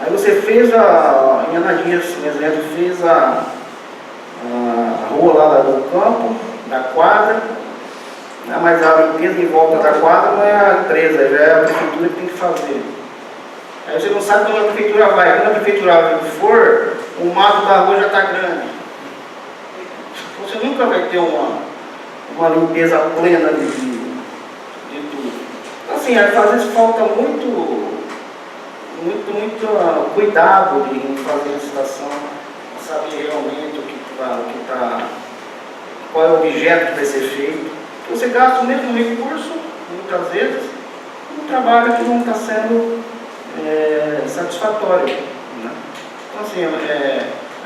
Aí você fez em Anadias, por exemplo, fez a rua lá do campo, da quadra, mas a limpeza em volta da quadra não é a empresa, já é a prefeitura que tem que fazer. Aí você não sabe quando a prefeitura vai. Quando a prefeitura for, o mato da rua já está grande. Você nunca vai ter uma limpeza plena de tudo. Então, assim, às vezes falta muito cuidado em fazer a licitação, saber realmente qual é o objeto que vai ser feito. Você gasta o mesmo recurso, muitas vezes, um trabalho que não está sendo satisfatório, né? Então, assim,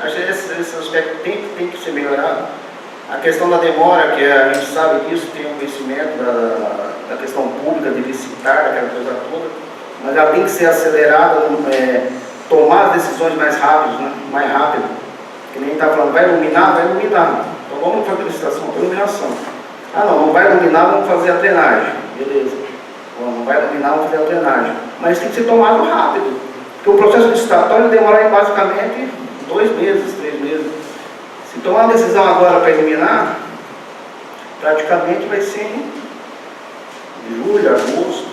acho que esse aspecto tem que ser melhorado. A questão da demora, que a gente sabe disso, tem um conhecimento da questão pública, de licitar, aquela coisa toda, mas ela tem que ser acelerada, tomar as decisões mais rápidas, né? Mais rápido. Que nem está falando, vai iluminar. Então vamos fazer a licitação para iluminação. Ah não vai iluminar, vamos fazer a drenagem. Beleza. Não vai iluminar, vamos fazer a drenagem. Mas tem que ser tomado rápido. Porque o processo licitatório demora basicamente 2 meses, 3 meses. Se tomar uma decisão agora para iluminar, praticamente vai ser em julho, agosto,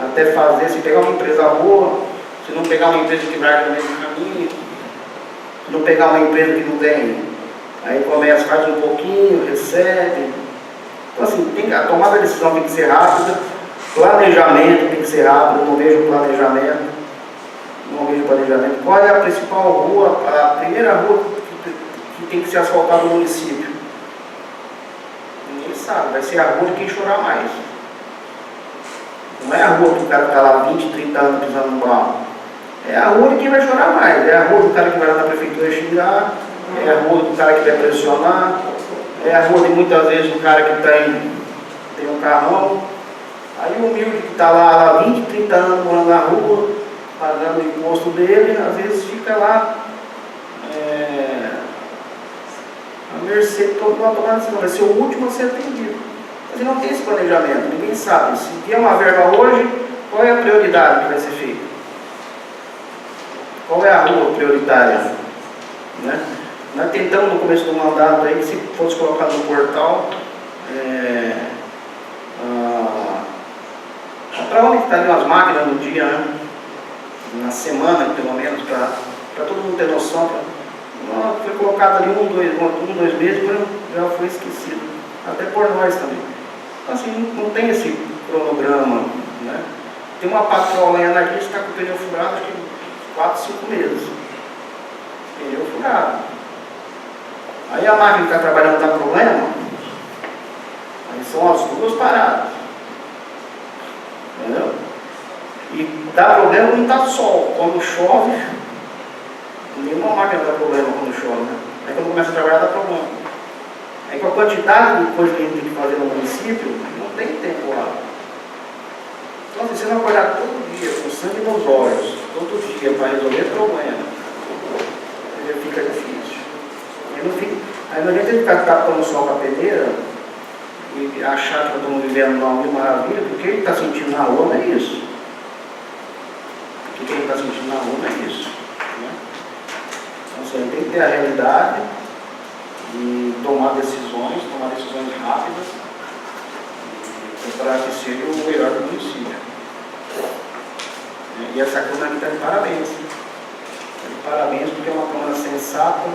até fazer, se pegar uma empresa boa, se não pegar uma empresa que vai no mesmo caminho, se não pegar uma empresa que não tem, aí começa, faz um pouquinho, recebe. Então assim, a tomada de decisão tem que ser rápida, planejamento tem que ser rápido, eu não vejo planejamento. Qual é a principal rua, a primeira rua que tem que ser asfaltada no município? Ninguém sabe, vai ser a rua de quem chorar mais. Não é a rua que o cara está lá 20, 30 anos pisando no barro. É a rua de quem vai chorar mais. É a rua do cara que vai lá na prefeitura xingar, é a rua do cara que vai pressionar, é a rua de muitas vezes o cara que tem um carrão. Aí o humilde que está lá há 20, 30 anos morando na rua, pagando o imposto dele, às vezes fica lá a mercê de todo mundo tomando decisão. Vai ser o último a ser atendido. Mas não tem esse planejamento, ninguém sabe. Se vier uma verba hoje, qual é a prioridade que vai ser feita? Qual é a rua prioritária? Né? Nós tentamos no começo do mandato aí, que se fosse colocado no portal, para onde estariam as máquinas no dia, né? Na semana, pelo menos, para todo mundo ter noção. Foi colocado ali 2 meses, mas já foi esquecido. Até por nós também. Então, assim, não tem esse cronograma, né? Tem uma patroa lá em Anadias que está com o pneu furado, acho que 4, 5 meses. Pneu furado. Aí a máquina que está trabalhando dá problema, aí são as duas paradas. Entendeu? E dá problema não está sol. Quando chove, nenhuma máquina dá problema quando chove, né? Aí quando começa a trabalhar dá problema. Aí com a quantidade de coisa que a gente tem que fazer no município, não tem tempo lá. Então assim, você não acordar todo dia com sangue nos olhos, todo dia para resolver problema, aí fica difícil. Aí não adianta ele ficar tapando o sol com a peneira e achar que nós estamos vivendo uma maravilha, porque ele está sentindo na rua não é isso. O que ele está sentindo na rua não é isso. Né? Então assim, tem que ter a realidade e tomar decisões rápidas para que seja o melhor do município. E essa Câmara aqui está de parabéns. Está de parabéns porque é uma Câmara sensata,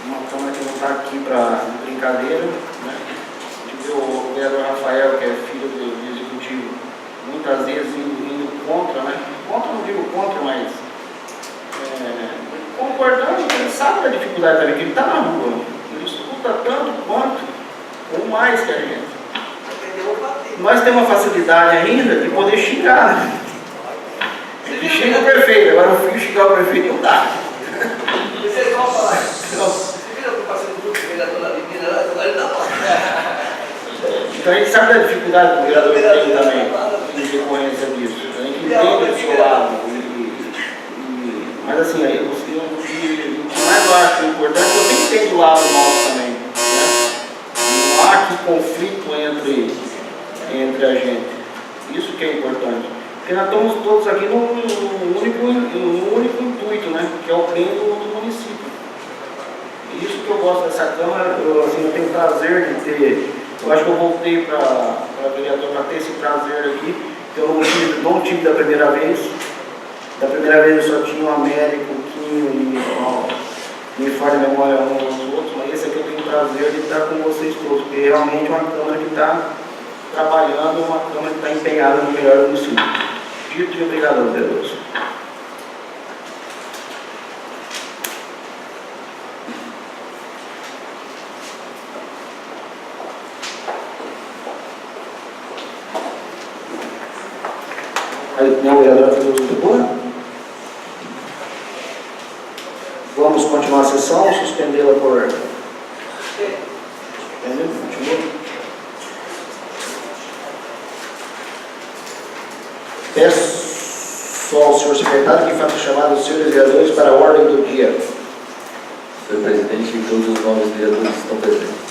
uma Câmara que não está aqui para brincadeira. Né? A gente vê o vereador Rafael, que é filho do executivo, muitas vezes indo contra, né? Contra, não digo contra, mas concordando, ele sabe da dificuldade também, que ele está na rua. Ele escuta tanto quanto, ou mais que a gente. Nós temos uma facilidade ainda de poder xingar, né? A gente xinga o prefeito, agora o filho xingar o prefeito não dá. Vocês vão falar. Você viram que eu passei no grupo do vereador da menina lá? Ele não pode. Então a gente sabe da dificuldade do vereador tem também, em decorrência disso. A gente entende o seu lado. Mas assim, aí, o que mais eu acho importante é que você entende o lado nosso também. Né? Não há que conflito entre a gente. Isso que é importante. Porque nós estamos todos aqui num único intuito, né? Que é o bem do município. E isso que eu gosto dessa Câmara, eu tenho prazer de ter. Eu acho que eu voltei para vereador para ter esse prazer aqui, que eu não tive da primeira vez. Da primeira vez eu só tinha o Américo, o Quinho e me falha a memória um dos outros, mas esse aqui eu tenho o prazer de estar com vocês todos, porque realmente é uma Câmara que está trabalhando, uma Câmara que está empenhada no melhor do município. Dito e obrigado, Deus. Meu vereador fez uso de tribuna. Vamos continuar a sessão ou suspendê-la por. Suspendeu? Continua. Peço ao senhor secretário que faça chamada dos senhores vereadores para a ordem do dia. Senhor presidente, todos os novos vereadores estão presentes.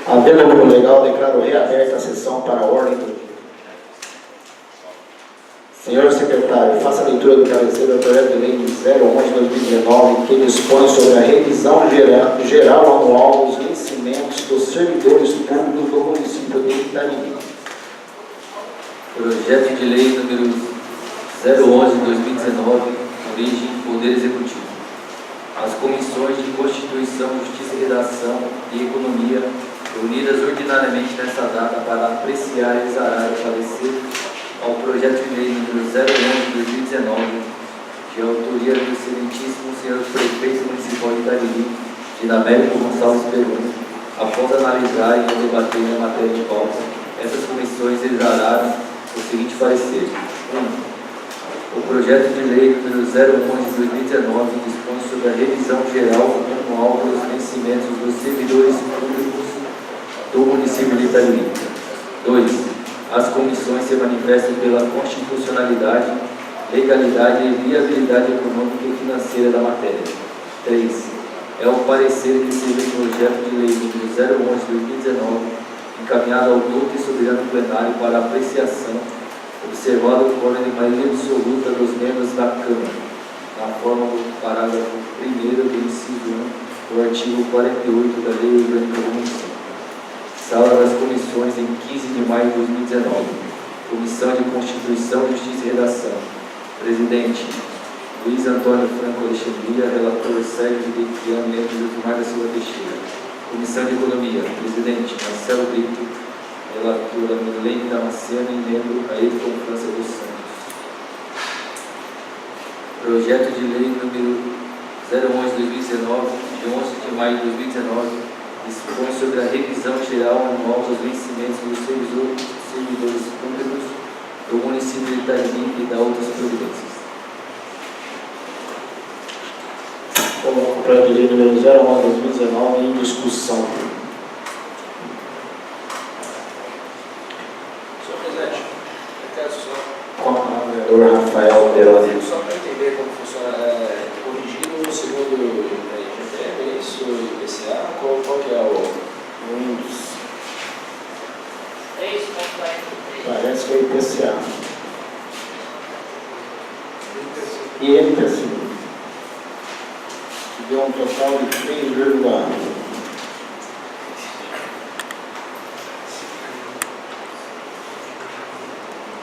Havendo número legal, declaro reaberta a sessão para a ordem do dia. Senhor secretário, faça a leitura do cabeceiro do projeto de lei de 011/2019, que dispõe sobre a revisão geral anual dos vencimentos dos servidores públicos do município de Itariri. Projeto de lei número 011/2019, origem Poder Executivo. As comissões de Constituição, Justiça e Redação e Economia, reunidas ordinariamente nesta data para apreciar e exarar o parecer ao projeto de lei número 011/2019, de autoria do excelentíssimo senhor prefeito municipal de Itariri, Dinamérico Gonçalves Peroni, após analisar e debater a matéria de pauta, essas comissões exararam o seguinte parecer. 1. O projeto de lei número 011/2019 dispõe sobre a revisão geral anual dos vencimentos dos servidores públicos do município de Itariri. 2. As comissões se manifestam pela constitucionalidade, legalidade e viabilidade econômica e financeira da matéria. 3. É o parecer que seja o projeto de lei número 011/2019 encaminhado ao douto e soberano plenário para apreciação, observado o quórum de maioria absoluta dos membros da Câmara, na forma do parágrafo 1º do inciso 1 do artigo 48 da Lei Orgânica do Município. Sala das Comissões em 15 de maio de 2019. Comissão de Constituição, Justiça e Redação. Presidente, Luiz Antônio Franco Alexandria. Relator, Sérgio de Criano Mendes e Vilmar da Silva Teixeira. Comissão de Economia. Presidente, Marcelo Brito. Relatora, Milene Damasceno e membro, Ayrton França dos Santos. Projeto de lei número 011/2019, de 11 de maio de 2019, dispõe sobre a revisão geral anual dos vencimentos dos servidores públicos do município de Itarimi e da outras providências. Coloco o projeto de lei número 01/2019 em discussão. Senhor presidente, eu quero só, Com o vereador Rafael Peroni. só para entender como funciona, corrigindo o segundo IGPM, é isso, IPCA, qual que é o índice? Parece que é IPCA. E IPCA. Que deu um total de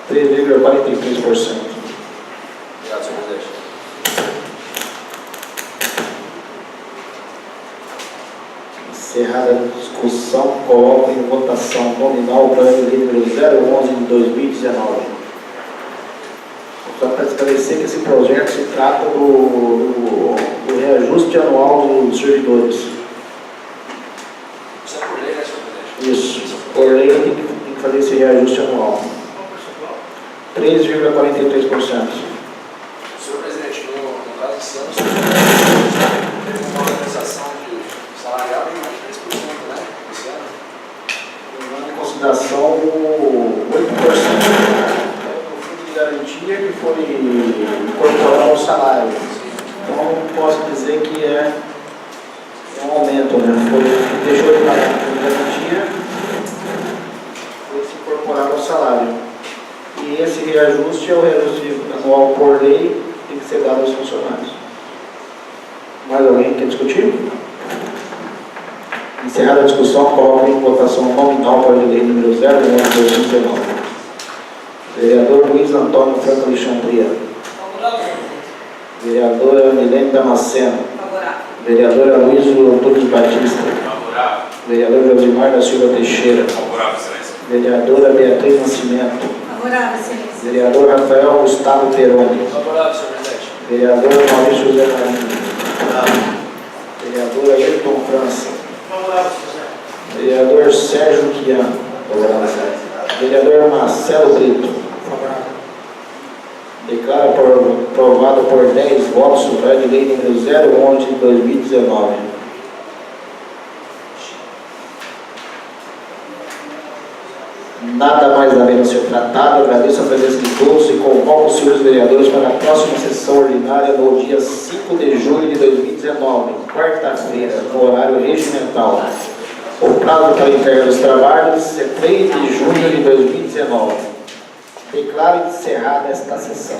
3,43%. Obrigado, senhor presidente. Encerrada a discussão, coloco em votação nominal o projeto de lei número 011 de 2019. Só para esclarecer que esse projeto se trata do reajuste anual dos servidores. Isso é por lei, né, senhor presidente? Isso, por lei tem que fazer esse reajuste anual. 3,43%. Senhor presidente, no caso desse ano, teve uma organização de salarial de mais de 3%, né? Esse ano. Levando em consideração 8% do fundo de garantia que foi incorporado ao salário. Então, posso dizer que é um aumento, né? Deixou de pagar o fundo de garantia, foi se incorporado ao salário. E esse reajuste é o reajuste anual por lei, tem que ser dado aos funcionários. Mais alguém quer discutir? Encerrada a discussão, coloco em votação nominal para a lei número 01/2019. Vereador Luiz Antônio Franco Alexandria. Vereadora Milene Damasceno. Vereadora Luiz Antunes Batista. Favorável. Vereador Josimar da Silva Teixeira. Favorável, excelência. Vereadora Beatriz Nascimento. Favorável, excelência. Vereador Rafael Gustavo Peroni. Favorável, senhor presidente. Vereador Maurício José Marinho. Vereador Ayrton França. Favorável, senhor presidente. Vereador Sérgio Quian. Vereador Marcelo Brito. Declara aprovado por 10 votos o projeto de lei número 011 de 2019. Nada mais havendo ser tratado, agradeço a presença de todos e convoco os senhores vereadores para a próxima sessão ordinária no dia 5 de julho de 2019, quarta-feira, no horário regimental. O prazo para entrega dos trabalhos é 3 de junho de 2019. Declaro encerrada esta sessão.